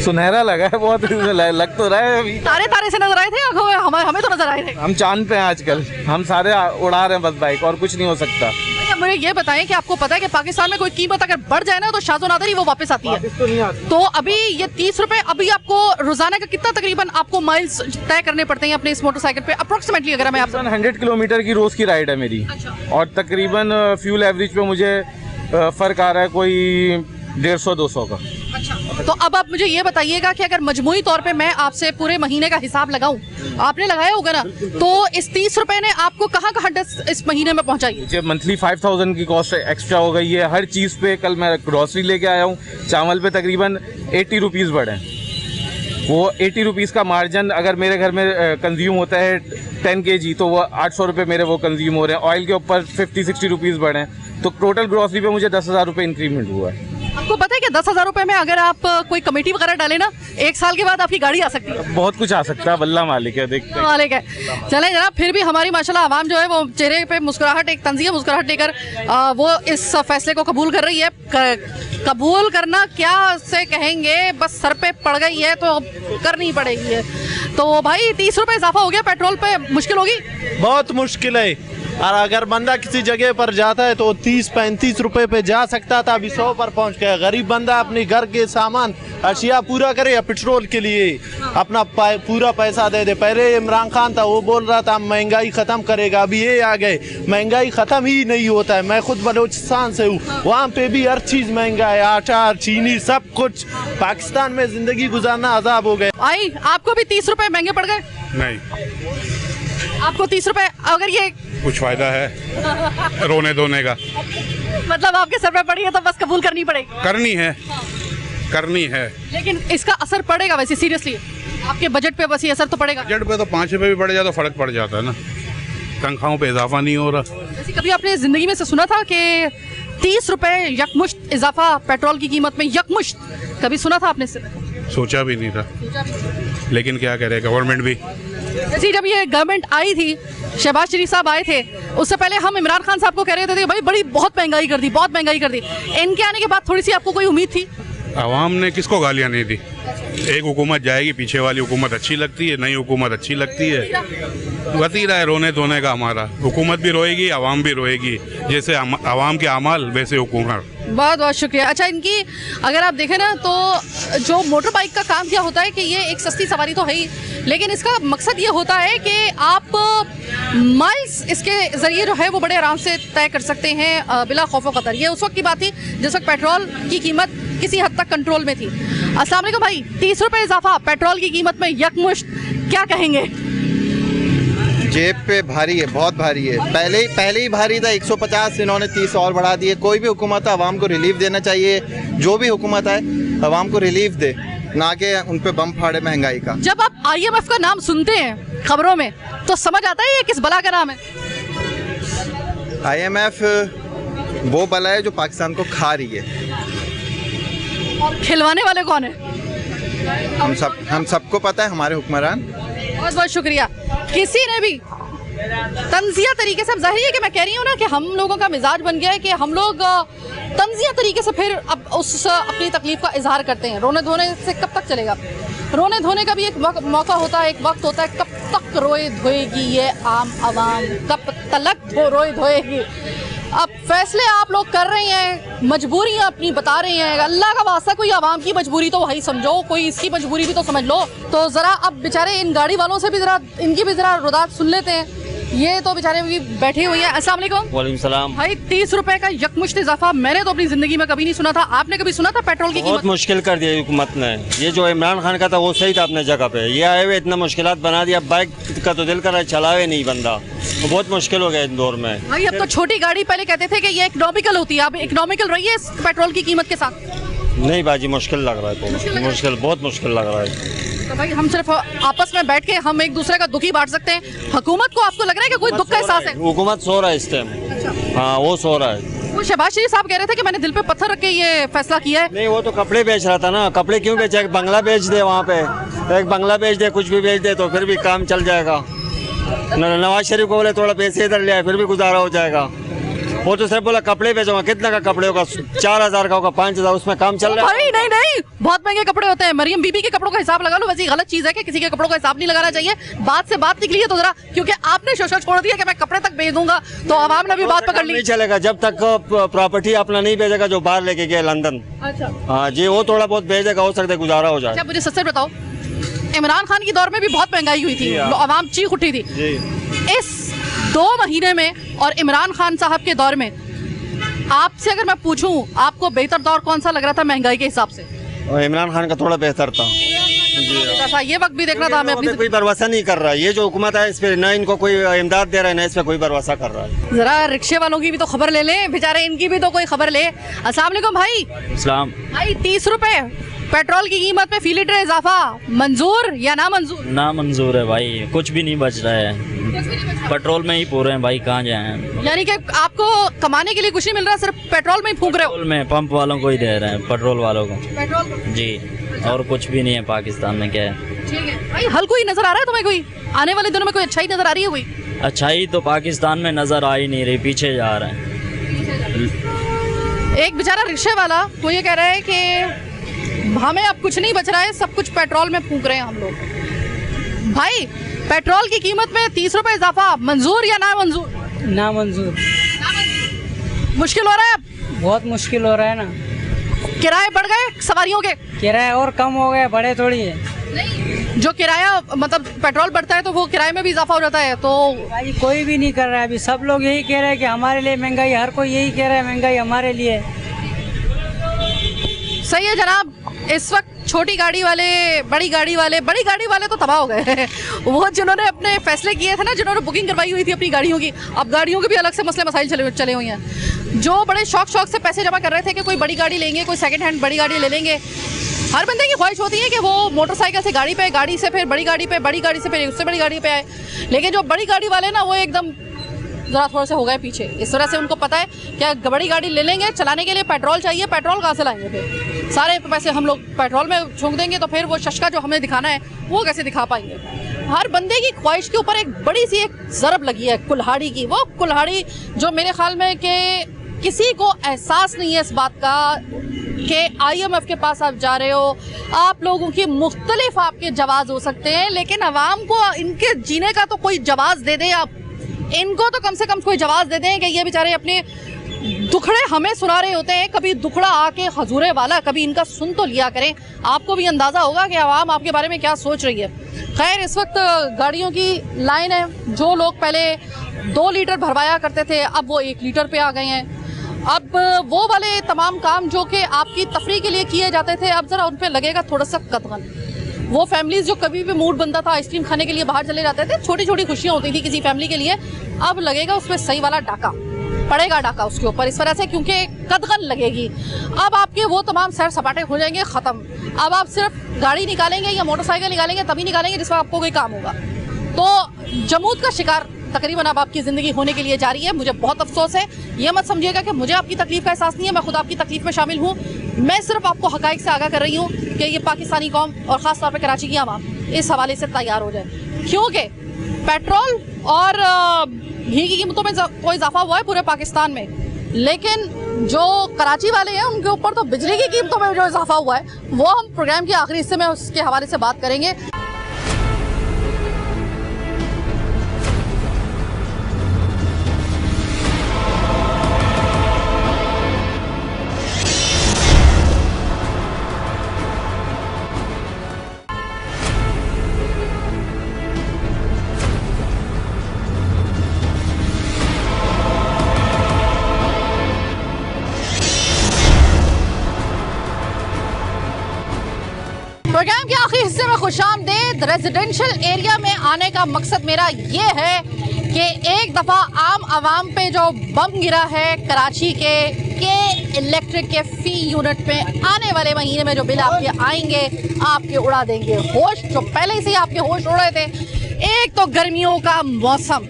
सुनहरा लगा है बहुत, लग तो रहा है अभी। तारे तारे से नजर आए थे आंखों में, हमें तो नजर आए थे। हम चांद पे हैं आजकल, हम सारे उड़ा रहे हैं बस बाइक, और कुछ नहीं हो सकता। अच्छा, मुझे ये बताएं कि आपको पता है कि पाकिस्तान में कोई कीमत अगर बढ़ जाए ना तो शाज़ो नादर ही वो वापस आती है। तो नहीं आती। तो अभी ये 30 रुपए, अभी आपको रोजाना का कितना तकरीबन आपको माइल्स तय करने पड़ते हैं अपने इस मोटरसाइकिल पे अप्रोक्सीमेटली? अगर मैं आपसे 100 किलोमीटर की रोज की राइड है मेरी। अच्छा। और तकरीबन फ्यूल एवरेज पे मुझे फर्क आ रहा है कोई 150-200 का। अच्छा, तो अब आप मुझे ये बताइएगा कि अगर मजमूई तौर पे मैं आपसे पूरे महीने का हिसाब लगाऊं, आपने लगाया होगा ना, तो इस 30 रुपए ने आपको कहाँ कहाँ इस महीने में पहुंचाई? मुझे मंथली 5000 की कॉस्ट एक्स्ट्रा हो गई है हर चीज़ पे। कल मैं ग्रॉसरी लेके आया हूँ, चावल पे तकरीबन 80 रुपीज़ बढ़े। वो 80 रुपीज़ का मार्जिन अगर मेरे घर में कंज्यूम होता है 10 kg, तो वो 800 रुपये मेरे वो कंज्यूम हो रहे हैं। ऑयल के ऊपर 50-60 रुपीज़ बढ़े, तो टोटल ग्रॉसरी पे मुझे 10,000 रुपये इंक्रीमेंट हुआ है। आपको पता है कि 10,000 रुपए में अगर आप कोई कमेटी वगैरह डालें ना, 1 साल के बाद आपकी गाड़ी आ सकती है। बहुत कुछ आ सकता है, वल्लाह मालिक है, देखते हैं। मालिक है। चले जनाब, फिर भी हमारी माशाल्लाह आवाम जो है वो चेहरे पे मुस्कुराहट, एक तंज़िया मुस्कुराहट लेकर वो इस फैसले को कबूल कर रही है। कबूल करना क्या से कहेंगे, बस सर पे पड़ गई है तो करनी पड़ेगी है। तो भाई 30 रुपये इजाफा हो गया पेट्रोल पे, मुश्किल होगी? बहुत मुश्किल है। और अगर बंदा किसी जगह पर जाता है तो 30-35 रुपए पे जा सकता था, अभी 100 पर पहुंच गया। गरीब बंदा अपने घर के सामान अशिया पूरा करे या पेट्रोल के लिए अपना पूरा पैसा दे दे। पहले इमरान खान था, वो बोल रहा था महंगाई ख़त्म करेगा, अभी ये आ गए महंगाई ख़त्म ही नहीं होता है। मैं खुद बलूचिस्तान से हूँ, वहाँ पे भी हर चीज़ महंगा है, आटा, चीनी, सब कुछ। पाकिस्तान में ज़िंदगी गुजारना अजाब हो गया। आई आपको भी 30 रुपये महंगे पड़ गए? नहीं, आपको 30 रुपये, अगर ये कुछ फायदा है रोने धोने का? मतलब आपके सर पे पड़ी है तो बस कबूल करनी पड़ेगी। करनी है। लेकिन इसका असर पड़ेगा वैसे सीरियसली आपके बजट पे? बस ये असर तो पड़ेगा। बजट पे तो 5 रुपये भी बढ़ जाए तो फर्क पड़ जाता है ना, तनख्वाहों पे इजाफा नहीं हो रहा। वैसे कभी आपने जिंदगी में से सुना था कि 30 रुपये यकमुश्त इजाफा पेट्रोल की कीमत में, यकमुश्त? कभी सुना था आपने? सोचा भी नहीं था, लेकिन क्या करे गवर्नमेंट भी। जैसे जब ये गवर्नमेंट आई थी, शहबाज शरीफ साहब आए थे, उससे पहले हम इमरान खान साहब को कह रहे थे भाई बड़ी बहुत महंगाई कर दी, बहुत महंगाई कर दी। इनके आने के बाद थोड़ी सी आपको कोई उम्मीद थी? आवाम ने किसको गालियाँ नहीं दी। एक हुकूमत जाएगी, पीछे वाली हुकूमत अच्छी लगती है, नई हुकूमत अच्छी लगती है, वतीरा है रोने धोने का हमारा। हुकूमत भी रोएगी, आवाम भी रोएगी, जैसे आवाम के अमाल वैसे हुकूमत। बहुत बहुत शुक्रिया। अच्छा, इनकी अगर आप देखें ना तो जो मोटर बाइक का काम क्या होता है कि ये एक सस्ती सवारी तो है ही, लेकिन इसका मकसद ये होता है कि आप माइल्स इसके ज़रिए जो है वो बड़े आराम से तय कर सकते हैं बिला खौफ व खतर। ये उस वक्त की बात थी जिस वक्त पेट्रोल की कीमत किसी हद तक कंट्रोल में थी। अस्सलाम वालेकुम भाई, 30 रुपये इजाफा पेट्रोल की कीमत में यकमुश्त, क्या कहेंगे? जेब पे भारी है, बहुत भारी है। पहले ही भारी था, 150, इन्होंने 30 और बढ़ा दिए। कोई भी हुकूमत है आवाम को रिलीफ देना चाहिए, जो भी हुकूमत है आवाम को रिलीफ दे, ना कि उन पे बम फाड़े महंगाई का। जब आप IMF का नाम सुनते हैं खबरों में तो समझ आता है ये किस बला का नाम है? IMF वो बला है जो पाकिस्तान को खा रही है। और खिलवाने वाले कौन है? हम सबको पता है, हमारे हुक्मरान। बहुत बहुत शुक्रिया। किसी ने भी तंजिया तरीके से, जाहिर है कि मैं कह रही हूँ ना कि हम लोगों का मिजाज बन गया है कि हम लोग तंजिया तरीके से फिर अब उस अपनी तकलीफ का इजहार करते हैं। रोने धोने से कब तक चलेगा? रोने धोने का भी एक मौका होता है, एक वक्त होता है। कब तक रोए धोएगी ये आम आवाम, कब तलक रोए धोएगी? अब फैसले आप लोग कर रहे हैं, मजबूरियां अपनी बता रहे हैं। अल्लाह का वास्ता कोई आवाम की मजबूरी तो वही समझो, कोई इसकी मजबूरी भी तो समझ लो। तो ज़रा अब बेचारे इन गाड़ी वालों से भी ज़रा इनकी भी ज़रा रुदात सुन लेते हैं। ये तो बेचारे भी बैठे हुए हैं। अस्सलाम वालेकुम। वालेकुम सलाम। भाई 30 रुपए का यकमुश्त इजाफा मैंने तो अपनी जिंदगी में कभी नहीं सुना था। आपने कभी सुना था पेट्रोल की कीमत? बहुत मुश्किल कर दिया हुकूमत ने। ये जो इमरान खान का था वो सही था अपने जगह पे, ये आए हुए इतना मुश्किलात बना दिया। बाइक का तो दिल कर रहा है चलावे नहीं बंदा, वो बहुत मुश्किल हो गया इन दौर में। भाई अब तो छोटी गाड़ी पहले कहते थे कि ये इकोनॉमिकल होती है, अब इकोनॉमिकल रही है इस पेट्रोल की कीमत के साथ? नहीं बाजी, मुश्किल लग रहा है, मुश्किल बहुत मुश्किल लग रहा है। तो भाई हम सिर्फ आपस में बैठ के हम एक दूसरे का दुखी बांट सकते हैं। हुकूमत को आपको लग रहा है कि कोई दुख का एहसास है? हुकूमत सो रहा है इस टाइम। हाँ वो सो रहा है। वो शहबाज शरीफ साहब कह रहे थे कि मैंने दिल पे पत्थर रख के ये फैसला किया है। नहीं, वो तो कपड़े बेच रहा था ना। कपड़े क्यों बेचे? एक बंगला बेच दे, वहाँ पे एक बंगला बेच दे, कुछ भी बेच दे तो फिर भी काम चल जाएगा। नवाज शरीफ को बोले थोड़ा पैसे इधर ले आए, फिर भी गुजारा हो जाएगा। वो तो सिर्फ बोला कपड़े बेचूंगा। कितना का कपड़े होगा? 4000 का होगा, 5000, उसमें काम चल रहा है। नहीं नहीं, बहुत महंगे कपड़े होते हैं। मरियम बीबी के कपड़ों का हिसाब लगा लो। वैसे गलत चीज है कि किसी के कपड़ों का हिसाब नहीं लगाना चाहिए। बात से बात निकली है तो जरा, क्योंकि आपने शोषण छोड़ दिया कि मैं कपड़े तक बेच दूंगा, तो आवाम ने भी बात पकड़ ली। नहीं चलेगा जब तक प्रॉपर्टी अपना नहीं बेचेगा जो बाहर लेके गया लंदन। अच्छा हाँ जी, वो थोड़ा बहुत बेचेगा, हो सकता है गुजारा हो जाए। अच्छा मुझे सच बताओ, इमरान खान की दौर में भी बहुत महंगाई हुई थी, आवाम चीख उठी थी। इस 2 महीने में और इमरान खान साहब के दौर में आपसे अगर मैं पूछूं, आपको बेहतर दौर कौन सा लग रहा था महंगाई के हिसाब से? और इमरान खान का थोड़ा बेहतर था। ये वक्त भी देखना था हमें अपनी। कोई भरोसा नहीं कर रहा है ये जो हुकूमत है, इस पे ना इनको कोई इमदाद दे रहा है, ना इस पे कोई भरोसा कर रहा है। जरा रिक्शे वालों की भी तो खबर ले लें, बेचारे इनकी भी तो कोई खबर ले। अस्सलाम वालेकुम भाई। इस्लाम भाई 30 रुपए पेट्रोल की कीमत में फी लीटर इजाफा मंजूर या ना मंजूर? ना मंजूर है भाई, कुछ भी नहीं बच रहा है। पेट्रोल में ही पूरे हैं भाई, कहाँ जाएं? यानी कि आपको कमाने के लिए कुछ नहीं मिल रहा, सिर्फ पेट्रोल में ही फूंक रहे हो? पेट्रोल में पंप वालों को ही दे रहे हैं, पेट्रोल वालों को। पेट्रोल जी, और कुछ भी नहीं है पाकिस्तान में। क्या है ठीक है भाई, हल कोई नजर आ रहा है तुम्हें? कोई आने वाले दिनों में कोई अच्छाई नजर आ रही है? कोई अच्छाई तो पाकिस्तान में नजर आ ही नहीं रही, पीछे जा रहे हैं। एक बेचारा रिक्शे वाला तो ये कह रहा है कि हमें अब कुछ नहीं बच रहा है, सब कुछ पेट्रोल में फूंक रहे हैं हम लोग। भाई पेट्रोल की कीमत में 30 रुपए इजाफा मंजूर या ना मंजूर? ना मंजूर। मुश्किल हो रहा है अब? बहुत मुश्किल हो रहा है ना। किराए बढ़ गए सवारियों के? किराए और कम हो गए, बड़े थोड़ी है। नहीं, जो किराया मतलब पेट्रोल बढ़ता है तो वो किराए में भी इजाफा हो जाता है। तो भाई कोई भी नहीं कर रहा है अभी, सब लोग यही कह रहे हैं कि हमारे लिए महंगाई, हर कोई यही कह रहा है महंगाई हमारे लिए। सही है जनाब, इस वक्त छोटी गाड़ी वाले, बड़ी गाड़ी वाले तो तबाह हो गए। वो जिन्होंने अपने फैसले किए थे ना, जिन्होंने बुकिंग करवाई हुई थी अपनी गाड़ियों की, अब गाड़ियों के भी अलग से मसले मसाइल चले हुए हैं। जो बड़े शौक से पैसे जमा कर रहे थे कि कोई बड़ी गाड़ी लेंगे, कोई सेकंड हैंड बड़ी गाड़ी ले लेंगे। हर बंदे की ख्वाहिश होती है कि वो मोटरसाइकिल से गाड़ी पे, गाड़ी से फिर बड़ी गाड़ी पे, बड़ी गाड़ी से फिर उससे बड़ी गाड़ी पे आए। लेकिन जो बड़ी गाड़ी वाले ना, वो एकदम ज़रा थोड़ा से हो गए पीछे। इस वजह से उनको पता है क्या बड़ी गाड़ी ले लेंगे, चलाने के लिए पेट्रोल चाहिए, पेट्रोल कहाँ से लाएंगे? फिर सारे पैसे हम लोग पेट्रोल में झोंक देंगे तो फिर वो शशका जो हमें दिखाना है वो कैसे दिखा पाएंगे? हर बंदे की ख्वाहिश के ऊपर एक बड़ी सी एक ज़रब लगी है कुल्हाड़ी की। वो कुल्हाड़ी जो मेरे ख्याल में कि किसी को एहसास नहीं है इस बात का कि IMF के पास आप जा रहे हो, आप लोगों की मुख्तलिफ आपके जवाब हो सकते हैं, लेकिन अवाम को इनके जीने का तो कोई जवाब दे दें आप, इनको तो कम से कम कोई जवाब दे दें कि ये बेचारे अपने दुखड़े हमें सुना रहे होते हैं, कभी दुखड़ा आके हजूरे वाला कभी इनका सुन तो लिया करें। आपको भी अंदाज़ा होगा कि आवाम आपके बारे में क्या सोच रही है। खैर, इस वक्त गाड़ियों की लाइन है। जो लोग पहले 2 लीटर भरवाया करते थे अब वो 1 लीटर पे आ गए हैं। अब वो वाले तमाम काम जो कि आपकी तफरीह के लिए किए जाते थे अब ज़रा उन पर लगेगा थोड़ा सा कदगन। वो फैमिलीज़ जो कभी भी मूड बनता था आइसक्रीम खाने के लिए बाहर चले जाते थे, छोटी छोटी खुशियाँ होती थी किसी फैमिली के लिए, अब लगेगा उस पर सही वाला डाका, पड़ेगा डाका उसके ऊपर इस वजह से क्योंकि कदगन लगेगी। अब आपके वो तमाम सैर सपाटे हो जाएंगे ख़त्म। अब आप सिर्फ गाड़ी निकालेंगे या मोटरसाइकिल निकालेंगे तभी निकालेंगे जिस पर आपको कोई काम होगा। तो जमूत का शिकार तकरीबन अब आपकी ज़िंदगी होने के लिए जा रही है। मुझे बहुत अफसोस है, ये मत समझिएगा कि मुझे आपकी तकलीफ़ का एहसास नहीं है, मैं खुद आपकी तकलीफ़ में शामिल हूँ। मैं सिर्फ आपको हक़ाइक़ से आगाह कर रही हूँ कि ये पाकिस्तानी कौम और ख़ास तौर पर कराची की आवाम इस हवाले से तैयार हो जाए, क्योंकि पेट्रोल और घी की कीमतों में कोई इजाफा हुआ है पूरे पाकिस्तान में, लेकिन जो कराची वाले हैं उनके ऊपर तो बिजली की कीमतों में जो इजाफा हुआ है वो हम प्रोग्राम के आखिरी हिस्से में उसके हवाले से बात करेंगे। प्रोग्राम के आखिरी हिस्से में खुशामदीद। रेजिडेंशियल एरिया में आने का मकसद मेरा ये है कि एक दफ़ा आम आवाम पे जो बम गिरा है कराची के इलेक्ट्रिक के फ़ी यूनिट पे आने वाले महीने में जो बिल आपके आएंगे आपके उड़ा देंगे होश, जो पहले से ही आपके होश उड़ रहे थे। एक तो गर्मियों का मौसम,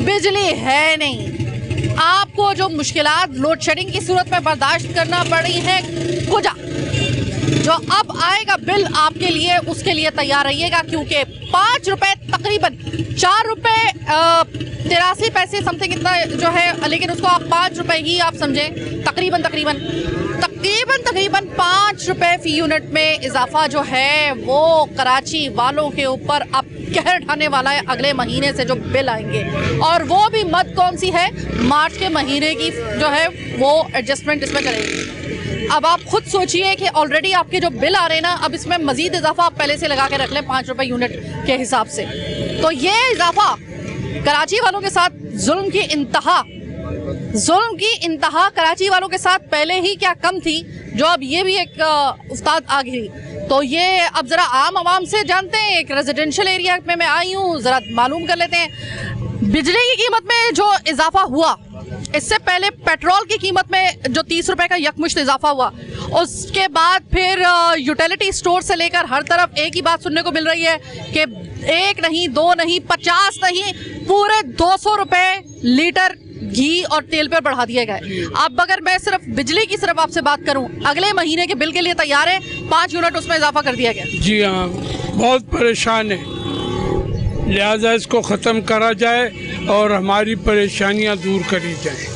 बिजली है नहीं, आपको जो मुश्किलात लोड शेडिंग की सूरत में बर्दाश्त करना पड़ी है, कुजा जो अब आएगा बिल आपके लिए उसके लिए तैयार रहिएगा, क्योंकि 5 रुपए तकरीबन 4 रुपए 83 पैसे समथिंग इतना जो है, लेकिन उसको आप 5 रुपए ही आप समझें, तकरीबन 5 रुपए फी यूनिट में इजाफा जो है वो कराची वालों के ऊपर अब कहर ढाने वाला है अगले महीने से जो बिल आएंगे। और वो भी मद कौन सी है, मार्च के महीने की जो है वो एडजस्टमेंट इसमें करेगी। अब आप खुद सोचिए कि ऑलरेडी आपके जो बिल आ रहे हैं ना, अब इसमें मजीद इजाफा आप पहले से लगा के रख लें 5 रुपए यूनिट के हिसाब से। तो ये इजाफा कराची वालों के साथ जुल्म की इंतहा कराची वालों के साथ पहले ही क्या कम थी, जो अब ये भी एक उस्ताद आ गिरी। तो ये अब ज़रा आम आवाम से जानते हैं, एक रेजिडेंशियल एरिया में मैं आई हूँ, ज़रा मालूम कर लेते हैं। बिजली की कीमत में जो इजाफा हुआ, इससे पहले पेट्रोल की कीमत में जो 30 रुपए का यकमुश्त इजाफा हुआ, उसके बाद फिर यूटिलिटी स्टोर से लेकर हर तरफ एक ही बात सुनने को मिल रही है कि 1 नहीं 2 नहीं 50 नहीं पूरे 200 रुपए लीटर घी और तेल पर बढ़ा दिए गए। अब अगर मैं सिर्फ बिजली की सिर्फ आपसे बात करूं, अगले महीने के बिल के लिए तैयार है, 5 यूनिट उसमें इजाफा कर दिया गया। जी हाँ, बहुत परेशान है, लिहाजा इसको ख़त्म करा जाए और हमारी परेशानियां दूर करी जाए।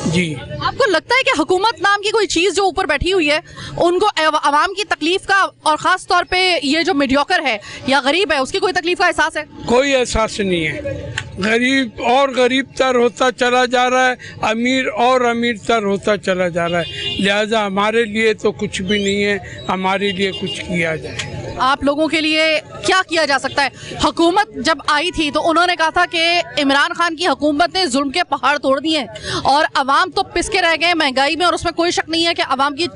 जी, आपको लगता है कि हुकूमत नाम की कोई चीज़ जो ऊपर बैठी हुई है उनको आवाम की तकलीफ का और ख़ास तौर पे ये जो मीडियोकर है या गरीब है उसकी कोई तकलीफ का एहसास है? कोई एहसास नहीं है। गरीब और गरीब तर होता चला जा रहा है, अमीर और अमीर तर होता चला जा रहा है। लिहाजा हमारे लिए तो कुछ भी नहीं है, हमारे लिए कुछ किया जाए। आप लोगों के लिए क्या किया जा सकता है? हुकूमत जब आई थी तो उन्होंने कहा था कि इमरान खान की हुकूमत ने जुल्म के पहाड़ तोड़ दिए और अवाम तो पिसके रह गए महंगाई में। और उसमें कोई शक नहीं है कि अवाम की,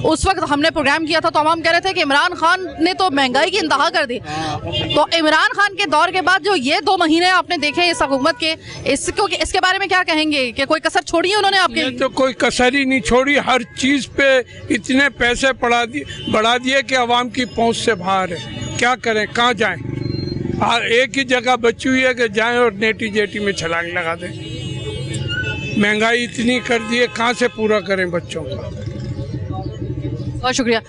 उस वक्त हमने प्रोग्राम किया था तो अवाम कह रहे थे कि इमरान खान ने तो महंगाई की इंतहा कर दी। तो इमरान खान के दौर के बाद जो ये 2 महीने आपने देखे इस हुकूमत के, इसके बारे में क्या कहेंगे कि कोई कसर छोड़ी है उन्होंने आपके लिए? तो कोई कसर ही नहीं छोड़ी, हर चीज़ पे इतने पैसे बढ़ा दिए कि अवाम की पहुँच से बाहर है। क्या करें, कहाँ जाएं? एक ही जगह बची हुई है कि जाएं और नेटी जेटी में छलांग लगा दें। महंगाई इतनी कर दी है, कहाँ से पूरा करें बच्चों का? बहुत शुक्रिया।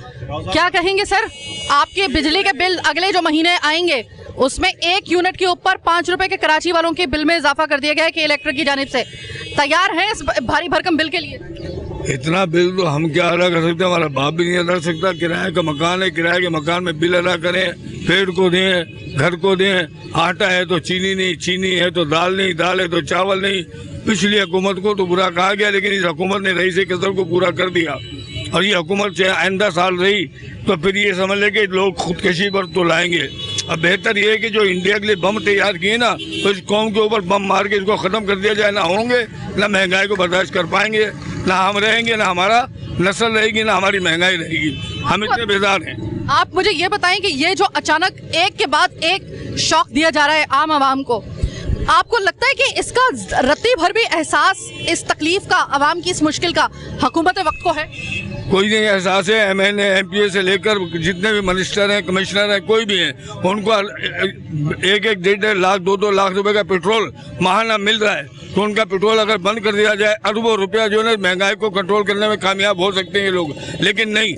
क्या कहेंगे सर, आपके बिजली के बिल अगले जो महीने आएंगे उसमें 1 यूनिट के ऊपर 5 रुपए के कराची वालों के बिल में इजाफा कर दिया गया है कि इलेक्ट्रिक की जानिब से तैयार हैं इस भारी भरकम बिल के लिए? इतना बिल तो हम क्या अदा कर सकते हैं, हमारा बाप भी नहीं अदा कर सकता। किराए का मकान है, किराए के मकान में बिल अदा करें, पेड़ को दें, घर को दें। आटा है तो चीनी नहीं, चीनी है तो दाल नहीं, दाल है तो चावल नहीं। पिछली हुकूमत को तो बुरा कहा गया, लेकिन इस हुकूमत ने रईस कसर को पूरा कर दिया। और ये हुकूमत चाहे आइंदा साल रही तो फिर ये समझ ले कि लोग खुदकशी पर तो लाएंगे। अब बेहतर ये है कि जो इंडिया के लिए बम तैयार किए ना, तो इस कौम के ऊपर बम मार के इसको ख़त्म कर दिया जाए। ना होंगे, ना महंगाई को बर्दाश्त कर पाएंगे, ना हम रहेंगे, ना हमारा नस्ल रहेगी, ना हमारी महंगाई रहेगी। हम इतने बेजार हैं। आप मुझे ये बताएं कि ये जो अचानक एक के बाद एक शॉक दिया जा रहा है आम आवाम को, आपको लगता है कि इसका रत्ती भर भी एहसास इस तकलीफ का, आवाम की इस मुश्किल का हुकूमत वक्त को है? कोई नहीं एहसास है। MNA MPA से लेकर जितने भी मिनिस्टर हैं, कमिश्नर हैं, कोई भी हैं, उनको 1-1, 1.5 लाख, 2-2 लाख रुपए का पेट्रोल माहाना मिल रहा है। तो उनका पेट्रोल अगर बंद कर दिया जाए, अरबों रुपया जो है महंगाई को कंट्रोल करने में कामयाब हो सकते हैं ये लोग। लेकिन नहीं,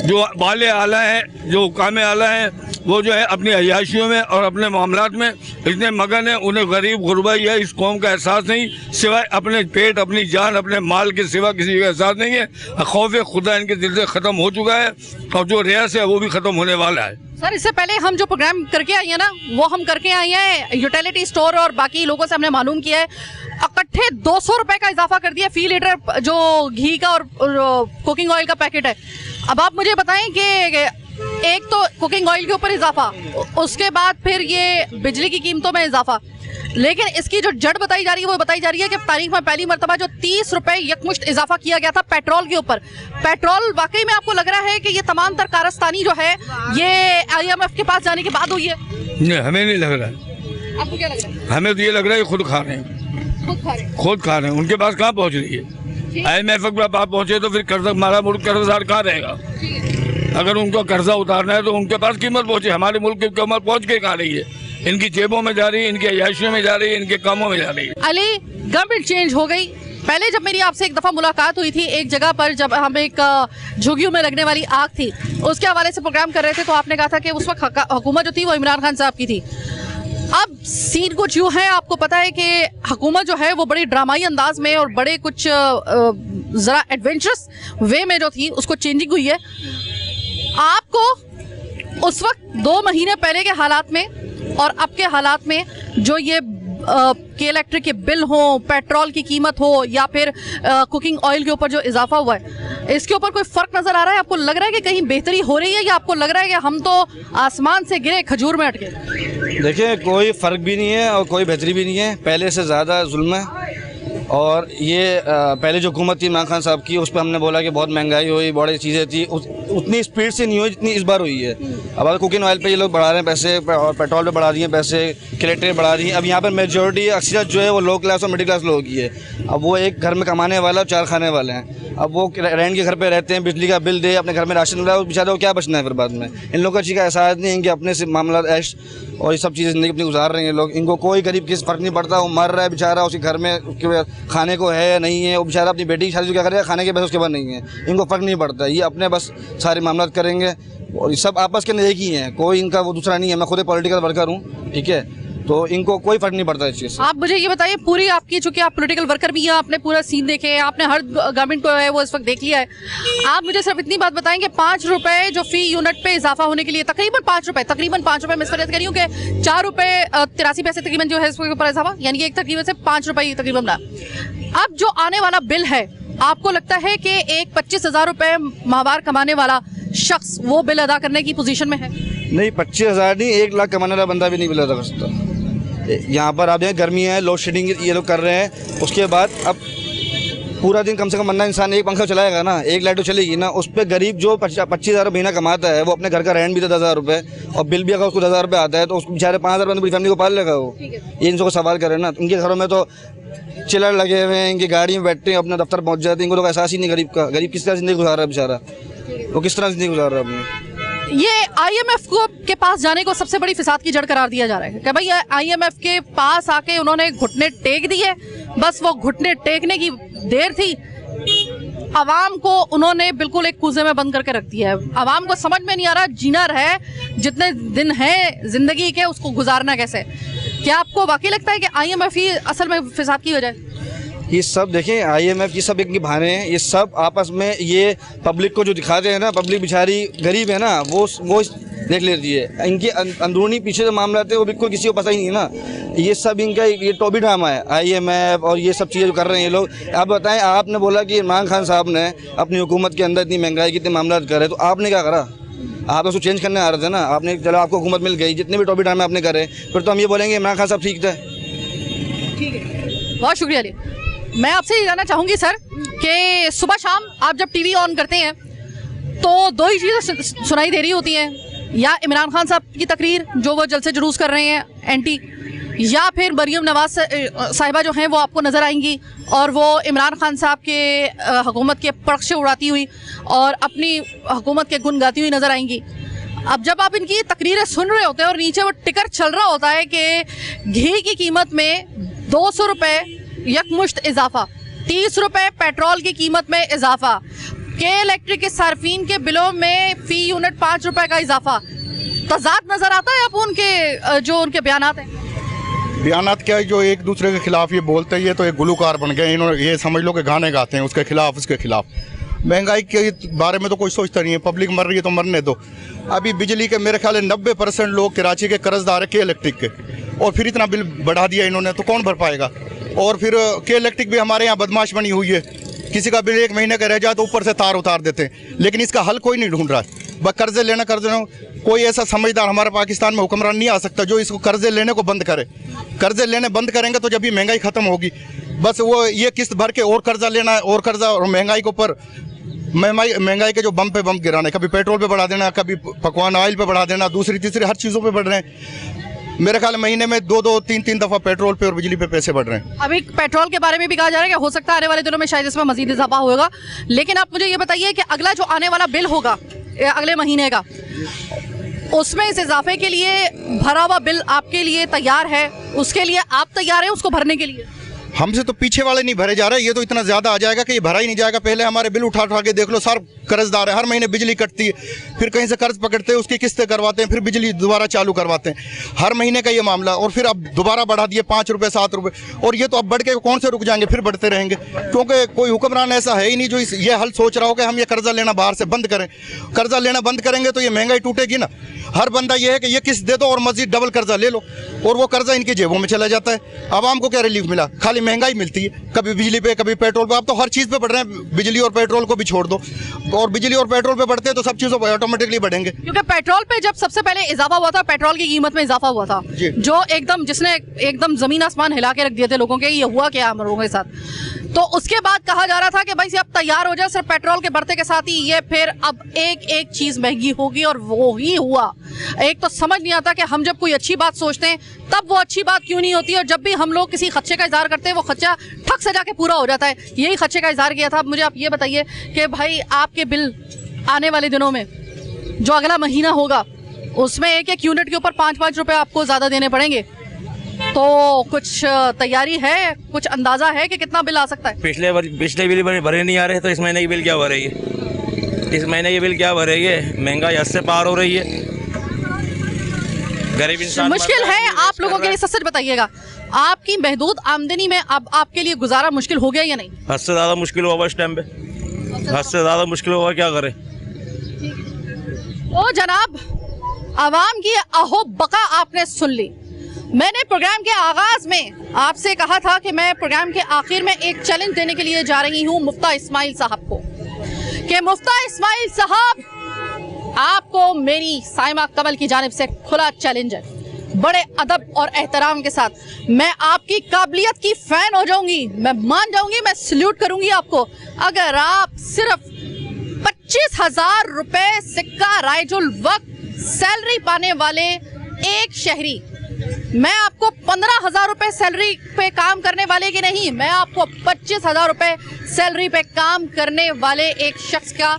जो बाले आला हैं, जो कामे आला हैं, वो जो है अपनी अय्याशियों में और अपने मामलात में इतने मगन हैं, उन्हें गरीब गुरबाई है इस कौम का एहसास नहीं, सिवाय अपने पेट, अपनी जान, अपने माल के सिवा किसी का एहसास नहीं है। खौफ खुदा इनके दिल से ख़त्म हो चुका है और जो रियासत है वो भी ख़त्म होने वाला है। सर, इससे पहले हम जो प्रोग्राम करके आई हैं ना, वो हम करके आई हैं यूटिलिटी स्टोर और बाकी लोगों से हमने मालूम किया है, इकट्ठे 200 रुपए का इजाफा कर दिया फी लीटर जो घी का और कुकिंग ऑयल का पैकेट है। अब आप मुझे बताएं कि एक तो कुकिंग ऑयल के ऊपर इजाफा, उसके बाद फिर ये बिजली की कीमतों में इजाफा, लेकिन इसकी जो जड़ बताई जा रही है वो बताई जा रही है कि तारीख में पहली मरतबा जो 30 रुपए यकमुश्त इजाफा किया गया था पेट्रोल के ऊपर। पेट्रोल वाकई में आपको लग रहा है कि ये तमाम तर कारस्तानी जो है ये IMF के पास जाने के बाद हुई है? नहीं, हमें नहीं लग रहा है। आपको क्या लग रहा है? हमें तो ये लग रहा है खुद खा रहे हैं, खुद खा रहे हैं। उनके पास कहाँ पहुँच रही है? IMF के पास पहुँचे तो फिर कर्जा, हमारा मुल्क कर्जदार कहाँ रहेगा? अगर उनको कर्जा उतारना है तो उनके पास कीमत पहुँचे। हमारे मुल्क की कीमत पहुँच के कहाँ रही है? इनकी जेबों में जा रही है, इनकी अय्याशियों में जा रही है, इनके कामों में जा रही है। अली, गवर्नमेंट चेंज हो गई। पहले जब मेरी आपसे एक दफ़ा मुलाकात हुई थी एक जगह पर, जब हम एक झुग्गियों में लगने वाली आग थी उसके हवाले से प्रोग्राम कर रहे थे, तो आपने कहा था कि उस वक्त हुकूमत जो थी वो इमरान खान साहब की थी। अब सीन कुछ यूँ है, आपको पता है कि हुकूमत जो है वो बड़ी ड्रामाई अंदाज में और बड़े कुछ ज़रा एडवेंचरस वे में जो थी उसको चेंजिंग हुई है। आपको उस वक्त 2 महीने पहले के हालात में और अब के हालात में जो ये के इलेक्ट्रिक के बिल हो, पेट्रोल की कीमत हो या फिर कुकिंग ऑयल के ऊपर जो इजाफा हुआ है, इसके ऊपर कोई फ़र्क नज़र आ रहा है? आपको लग रहा है कि कहीं बेहतरी हो रही है या आपको लग रहा है कि हम तो आसमान से गिरे खजूर में अटके? देखिए, कोई फ़र्क भी नहीं है और कोई बेहतरी भी नहीं है। पहले से ज़्यादा जुल्म है। और ये पहले जो हुकूमत थी इमरान खान साहब की, उस पर हमने बोला कि बहुत महंगाई हुई, बड़ी चीज़ें थी, उतनी स्पीड से नहीं हुई जितनी इस बार हुई है। अब अगर कुकिंग ऑयल पे ये लोग बढ़ा रहे हैं पैसे और पेट्रोल पे बढ़ा दिए पैसे, इलेक्ट्रिक बढ़ा रही है। अब यहाँ पर मेजोरिटी अक्सरियत जो है वो लो क्लास और मिडिल क्लास लोगों की है। अब वो एक घर में कमाने वाला और 4 खाने वाले हैं। अब वो रेंट के घर पे रहते हैं, बिजली का बिल दे, अपने घर में राशन मिला, बेचारे को क्या बचना है फिर बाद में? इन लोगों को चीज़ का एहसास नहीं है कि अपने से मामला ऐश और ये सब चीज़ें ज़िंदगी अपनी गुजार रहे हैं लोग। इनको कोई गरीब किस फ़र्क नहीं पड़ता। वो मर रहा है बेचारा, उसके घर में उसके खाने को है नहीं है, वो बेचारा अपनी बेटी की शादी क्या करेगा, खाने के पैसे उसके पास नहीं है, इनको फ़र्क नहीं पड़ता। ये अपने बस सारे मामला करेंगे और ये सब आपस के अंदर एक ही हैं, कोई इनका वो दूसरा नहीं है। मैं खुद पॉलिटिकल वर्कर हूँ, ठीक है, तो इनको कोई फर्क नहीं पड़ता इस चीज़ से। आप मुझे ये बताइए, पूरी आपकी, चूंकि आप पॉलिटिकल वर्कर भी हैं, आपने पूरा सीन देखे हैं, आपने हर गवर्नमेंट को है वो इस वक्त देख लिया है, आप मुझे सिर्फ इतनी बात बताएंगे 5 रुपए जो फी यूनिट पे इजाफा होने के लिए, तकरीबन 5 रुपए, मैं इस वजह से कह रही हूँ कि 4 रुपए 83 पैसे तकरीबन जो है इसके ऊपर इजाफा, यानी कि एक तकरीबन से 5 रुपए तकरीबन ना। अब जो आने वाला बिल है, आपको लगता है कि एक 25,000 रुपए माहवार कमाने वाला शख्स वो बिल अदा करने की पोजीशन में है? नहीं, 25,000 नहीं, 1 लाख कमाने वाला बंदा भी नहीं बिल अदा कर सकता। यहाँ पर आप देखें, गर्मी है, लोड शेडिंग ये लोग कर रहे हैं, उसके बाद अब पूरा दिन कम से कम बंदा इंसान एक पंखा चलाएगा ना, एक लाइट तो चलेगी ना। उस पर गरीब जो 25,000 महीना कमाता है, वो अपने घर का रेंट भी 10,000 रुपये और बिल भी अगर उसको 10,000 रुपये आता है तो उसको बेचारे 5,000 रुपये पूरी फैमिली को पाल लेगा वो। ये इनको सवाल करें ना, इनके घरों में तो चिलर लगे हुए हैं, इनकी गाड़ी में बैठते हैं, अपने दफ्तर पहुँच जाते हैं, इनको तो एहसास ही नहीं गरीब का। गरीब किस तरह ज़िंदगी गुजार रहा है बेचारा, वो किस तरह ज़िंदगी गुजार रहा है अपनी। ये IMF को के पास जाने को सबसे बड़ी फिसाद की जड़ करार दिया जा रहा है कि भाई IMF के पास आके उन्होंने घुटने टेक दिए, बस वो घुटने टेकने की देर थी। आवाम को उन्होंने बिल्कुल एक कूजे में बंद करके रख दिया है। आवाम को समझ में नहीं आ रहा जीना रहे जितने दिन हैं जिंदगी के, उसको गुजारना कैसे। क्या आपको वाकई लगता है कि IMF ही असल में फिसाद की वजह है? ये सब देखें IMF ये सब इनके बहाने हैं, ये सब आपस में ये पब्लिक को जो दिखाते हैं ना, पब्लिक बेचारी गरीब है ना, वो देख लेती है। इनके अंदरूनी पीछे जो मामला थे वो बिल्कुल किसी को पता ही नहीं है ना। ये सब इनका ये टॉबी ड्रामा है, IMF और ये सब चीज़ें जो कर रहे हैं ये लोग। आप बताएं, आपने बोला कि इमरान खान साहब ने अपनी हुकूमत के अंदर इतनी महंगाई के इतने मामला करे, तो आपने क्या करा? आप उसको चेंज करने आ रहे थे ना, आपने चलो आपको हुकूमत मिल गई, जितने भी टॉबी ड्रामे आपने करे, फिर तो हम ये बोलेंगे इमरान खान साहब ठीक थे। ठीक है, बहुत शुक्रिया अली। मैं आपसे ये जानना चाहूँगी सर कि सुबह शाम आप जब टीवी ऑन करते हैं तो दो ही चीज़ें सुनाई दे रही होती हैं, या इमरान खान साहब की तकरीर जो वो जलसे जुलूस कर रहे हैं एंटी, या फिर मरीम नवाज साहिबा जो हैं वो आपको नज़र आएंगी और वो इमरान खान साहब के हुकूमत के पक्ष उड़ाती हुई और अपनी हुकूमत के गुण गाती हुई नज़र आएंगी। अब जब आप इनकी तकरीरें सुन रहे होते हैं और नीचे वो टिकर चल रहा होता है कि घी की कीमत में 200 रुपये यकमुश्त इजाफा, 30 रुपये पेट्रोल की कीमत में इजाफा, के इलेक्ट्रिक के सार्फिन के बिलों में फ़ी यूनिट 5 रुपये का इजाफा, तजाद नज़र आता है आपको उनके जो उनके बयानात हैं? बयानात क्या है, जो एक दूसरे के खिलाफ ये बोलते हैं, ये तो एक गुलूकार बन गए। इन्होंने ये समझ लो कि गाने गाते हैं उसके खिलाफ उसके खिलाफ। महंगाई के बारे में तो कोई सोचता नहीं है, पब्लिक मर रही है तो मरने दो। अभी बिजली के मेरे ख्याल है 90% लोग कराची के कर्जदार है के इलेक्ट्रिक के, और फिर इतना बिल बढ़ा दिया इन्होंने, तो कौन भर पाएगा? और फिर के इलेक्ट्रिक भी हमारे यहाँ बदमाश बनी हुई है, किसी का बिल 1 महीने का रह जाए तो ऊपर से तार उतार देते हैं, लेकिन इसका हल कोई नहीं ढूंढ रहा है। बस कर्जे लेना कोई ऐसा समझदार हमारे पाकिस्तान में हुक्मरान नहीं आ सकता जो इसको कर्जे लेने को बंद करे। कर्जे लेने बंद करेंगे तो जब ये महंगाई ख़त्म होगी। बस वो ये किस्त भर के और कर्जा लेना है, और कर्जा, और महंगाई के ऊपर महंगाई के जो बम पे बम गिराना है, कभी पेट्रोल पे बढ़ा देना, कभी पकवान ऑयल पे बढ़ा देना, दूसरी तीसरी हर चीज़ों पे बढ़ रहे हैं। मेरे ख्याल महीने में 2-2, 3-3 दफ़ा पेट्रोल पे और बिजली पे पैसे बढ़ रहे हैं। अभी पेट्रोल के बारे में भी कहा जा रहा है कि हो सकता है आने वाले दिनों में शायद इसमें मजीद इजाफा होगा, लेकिन आप मुझे ये बताइए कि अगला जो आने वाला बिल होगा अगले महीने का, उसमें इस इजाफे के लिए भरा हुआ बिल आपके लिए तैयार है? उसके लिए आप तैयार हैं उसको भरने के लिए? हमसे तो पीछे वाले नहीं भरे जा रहे, ये तो इतना ज़्यादा आ जाएगा कि ये भरा ही नहीं जाएगा। पहले हमारे बिल उठा के देख लो, सार कर्जदार है, हर महीने बिजली कटती है, फिर कहीं से कर्ज पकड़ते हैं, उसकी किस्तें करवाते हैं, फिर बिजली दोबारा चालू करवाते हैं, हर महीने का ये मामला। और फिर अब दोबारा बढ़ा दिए 5 रुपये 7 रुपये, और ये तो अब बढ़ के कौन से रुक जाएंगे, फिर बढ़ते रहेंगे, क्योंकि कोई हुक्मरान ऐसा है ही नहीं जो ये हल सोच रहा हो कि हम ये कर्जा लेना बाहर से बंद करें। कर्जा लेना बंद करेंगे तो ये महंगाई टूटेगी ना। हर बंदा ये है कि ये किस्त दे दो और मजीद डबल कर्जा ले लो, और वो कर्जा इनकी जेबों में चला जाता है। आवाम को क्या रिलीफ मिला? खाली महंगाई मिलती है, कभी बिजली पे कभी पेट्रोल पे। अब तो हर चीज़ पे बढ़ रहे हैं, बिजली और पेट्रोल को भी छोड़ दो, और बिजली और पेट्रोल पे बढ़ते हैं तो सब चीज़ों पर ऑटोमेटिकली बढ़ेंगे। क्योंकि पेट्रोल पे जब सबसे पहले इजाफा हुआ था, पेट्रोल की कीमत में इजाफा हुआ था, जो एकदम जिसने एकदम जमीन आसमान हिला के रख दिए थे लोगों के, ये हुआ क्या हम लोगों के साथ। तो उसके बाद कहा जा रहा था कि भाई अब तैयार हो जाए, सिर्फ पेट्रोल के बढ़ते के साथ ही ये फिर अब एक चीज़ महंगी होगी, और वो ही हुआ। एक तो समझ नहीं आता कि हम जब कोई अच्छी बात सोचते हैं तब वो अच्छी बात क्यों नहीं होती, और जब भी हम लोग किसी खदशे का इजहार करते हैं वो खदशा ठक से जाके पूरा हो जाता है। यही खदशे का इजहार किया था। अब मुझे आप ये बताइए कि भाई आपके बिल आने वाले दिनों में जो अगला महीना होगा उसमें एक यूनिट के ऊपर 5-5 रुपये आपको ज़्यादा देने पड़ेंगे, तो कुछ तैयारी है, कुछ अंदाजा है कि कितना बिल आ सकता है? पिछले बिल भरे नहीं आ रहे, तो इस महीने की बिल क्या भरेगी? इस महीने की बिल क्या भरेगी? महंगाई हद से पार हो रही है, गरीब इंसान मुश्किल है। आप लोगों के लिए सच बताइएगा, आपकी महदूद आमदनी में अब आपके लिए गुजारा मुश्किल हो गया या नहीं? हद से ज़्यादा मुश्किल होगा इस टाइम पे, हद से ज़्यादा मुश्किल होगा, क्या करें? ओ जनाब, आवाम की अहो बका आपने सुन ली। मैंने प्रोग्राम के आगाज में आपसे कहा था कि मैं प्रोग्राम के आखिर में एक चैलेंज देने के लिए जा रही हूं मुफ्ता इस्माइल साहब को, कि मुफ्ता इस्माइल साहब, आपको मेरी साइमा कमल की जानिब से खुला चैलेंज है, बड़े अदब और एहतराम के साथ। मैं आपकी काबिलियत की फैन हो जाऊंगी, मैं मान जाऊंगी, मैं सल्यूट करूंगी आपको, अगर आप सिर्फ 25,000 रुपए सिक्का राइजुल वक्त सैलरी पाने वाले एक शहरी, मैं आपको 15,000 रुपए सैलरी पे काम करने वाले की नहीं, मैं आपको 25,000 रुपए सैलरी पे काम करने वाले एक शख्स का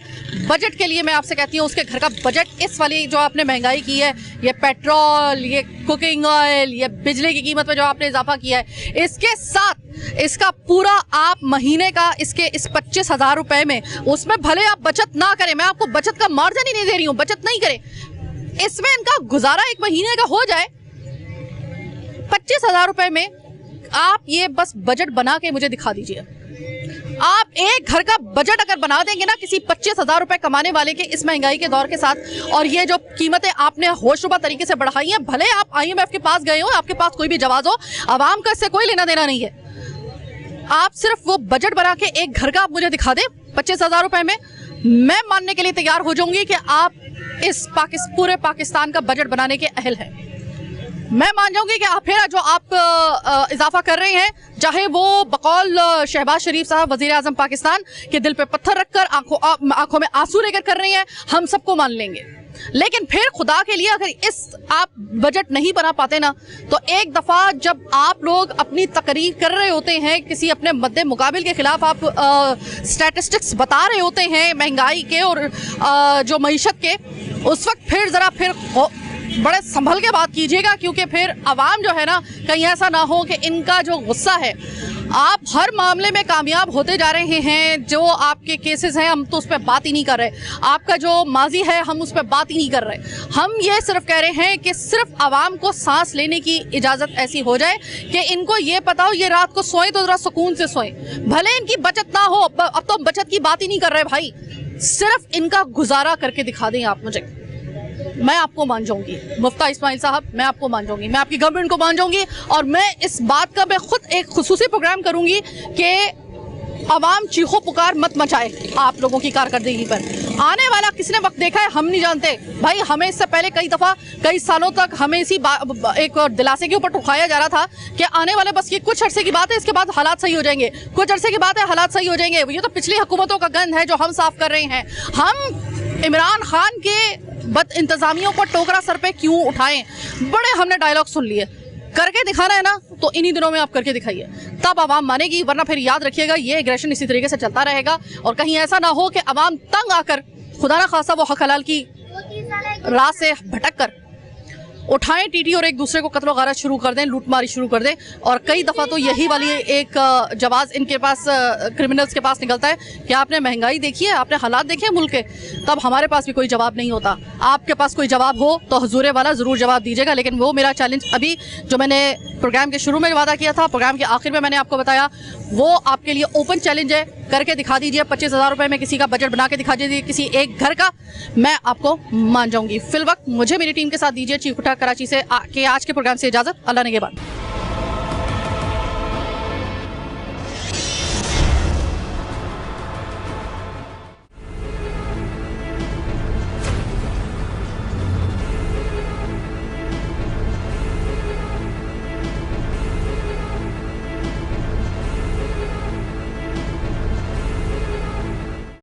बजट के लिए मैं आपसे कहती हूँ, उसके घर का बजट इस वाली जो आपने महंगाई की है, ये पेट्रोल, ये कुकिंग ऑयल, ये बिजली की कीमत में जो आपने इजाफा किया है, इसके साथ इसका पूरा आप महीने का इसके इस 25,000 रुपए में, उसमें भले आप बचत ना करें, मैं आपको बचत का मार्जिन ही नहीं दे रही हूँ, बचत नहीं करें, इसमें इनका गुजारा एक महीने का हो जाए। 25,000 रुपए में आप ये बस बजट बना के मुझे दिखा दीजिए। आप एक घर का बजट अगर बना देंगे ना किसी 25,000 रुपए कमाने वाले के इस महंगाई के दौर के साथ, और ये जो कीमतें आपने होशरुबा तरीके से बढ़ाई हैं, भले आप IMF के पास गए हो, आपके पास कोई भी जवाब हो, आवाम का इससे कोई लेना देना नहीं है। आप सिर्फ वो बजट बना के एक घर का आप मुझे दिखा दें 25,000 रुपए में, मैं मानने के लिए तैयार हो जाऊंगी कि आप इस पूरे पाकिस्तान का बजट बनाने के अहल हैं। मैं मान जाऊंगी कि आप फिर जो आप इजाफा कर रहे हैं, चाहे वो बकौल शहबाज शरीफ साहब वजीर आजम पाकिस्तान के दिल पे पत्थर रखकर आंखों में आंसू लेकर कर रही हैं, हम सबको मान लेंगे। लेकिन फिर खुदा के लिए अगर इस आप बजट नहीं बना पाते ना, तो एक दफा जब आप लोग अपनी तकरीर कर रहे होते हैं, किसी अपने मद्दे मुकाबिल के खिलाफ आप स्टैटिस्टिक्स बता रहे होते हैं महंगाई के और जो मईशत के, उस वक्त फिर जरा फिर बड़े संभल के बात कीजिएगा, क्योंकि फिर अवाम जो है ना, कहीं ऐसा ना हो कि इनका जो गुस्सा है, आप हर मामले में कामयाब होते जा रहे हैं। जो आपके केसेस हैं हम तो उस पर बात ही नहीं कर रहे, आपका जो माजी है हम उस पर बात ही नहीं कर रहे। हम ये सिर्फ कह रहे हैं कि सिर्फ अवाम को सांस लेने की इजाज़त ऐसी हो जाए कि इनको ये पता हो ये रात को सोएं तो ज़रा सुकून से सोएं, भले इनकी बचत ना हो। अब तो बचत की बात ही नहीं कर रहे भाई, सिर्फ इनका गुजारा करके दिखा दें आप मुझे, मैं आपको मान जाऊंगी। मुफ्ता इस्माइल साहब, मैं आपको मान जाऊंगी, मैं आपकी गवर्नमेंट को मान जाऊंगी, और मैं इस बात का मैं खुद एक खुसूसी प्रोग्राम करूंगी कि अवाम चीखो पुकार मत मचाए आप लोगों की कारकर्दगी पर। आने वाला किसने वक्त देखा है हम नहीं जानते भाई। हमें इससे पहले कई दफ़ा कई सालों तक हमें इसी एक दिलासे के ऊपर उठाया जा रहा था कि आने वाले बस ये कुछ अरसे की बात है, इसके बाद हालात सही हो जाएंगे, कुछ अरसे की बात है हालात सही हो जाएंगे। ये तो पिछली हुकूमतों का गंद है जो हम साफ कर रहे हैं। हम इमरान खान के बद इंतजामियों को टोकरा सर पे क्यों उठाएं? बड़े हमने डायलॉग सुन लिए, करके दिखाना है ना तो इन्हीं दिनों में आप करके दिखाइए, तब आवाम मानेगी। वरना फिर याद रखिएगा ये एग्रेशन इसी तरीके से चलता रहेगा, और कहीं ऐसा ना हो कि आवाम तंग आकर खुदा ना खासा वो हक हलाल की राह से भटक कर उठाएं टीटी और एक दूसरे को कत्ल गारत शुरू कर दें, लूटमारी शुरू कर दें। और कई दफ़ा तो यही वाली एक जवाब इनके पास क्रिमिनल्स के पास निकलता है कि आपने महंगाई देखी है, आपने हालात देखे हैं मुल्क के, तब हमारे पास भी कोई जवाब नहीं होता। आपके पास कोई जवाब हो तो हुजूर वाला ज़रूर जवाब दीजिएगा। लेकिन वो मेरा चैलेंज अभी जो मैंने प्रोग्राम के शुरू में वादा किया था, प्रोग्राम के आखिर में मैंने आपको बताया, वो आपके लिए ओपन चैलेंज है। करके दिखा दीजिए 25,000 रुपये में किसी का बजट बना के दिखा दीजिए किसी एक घर का, मैं आपको मान जाऊंगी। फिल वक्त मुझे मेरी टीम के साथ दीजिए चीफ उठा कराची से आज के प्रोग्राम से इजाज़त। अल्लाह ने के बाद।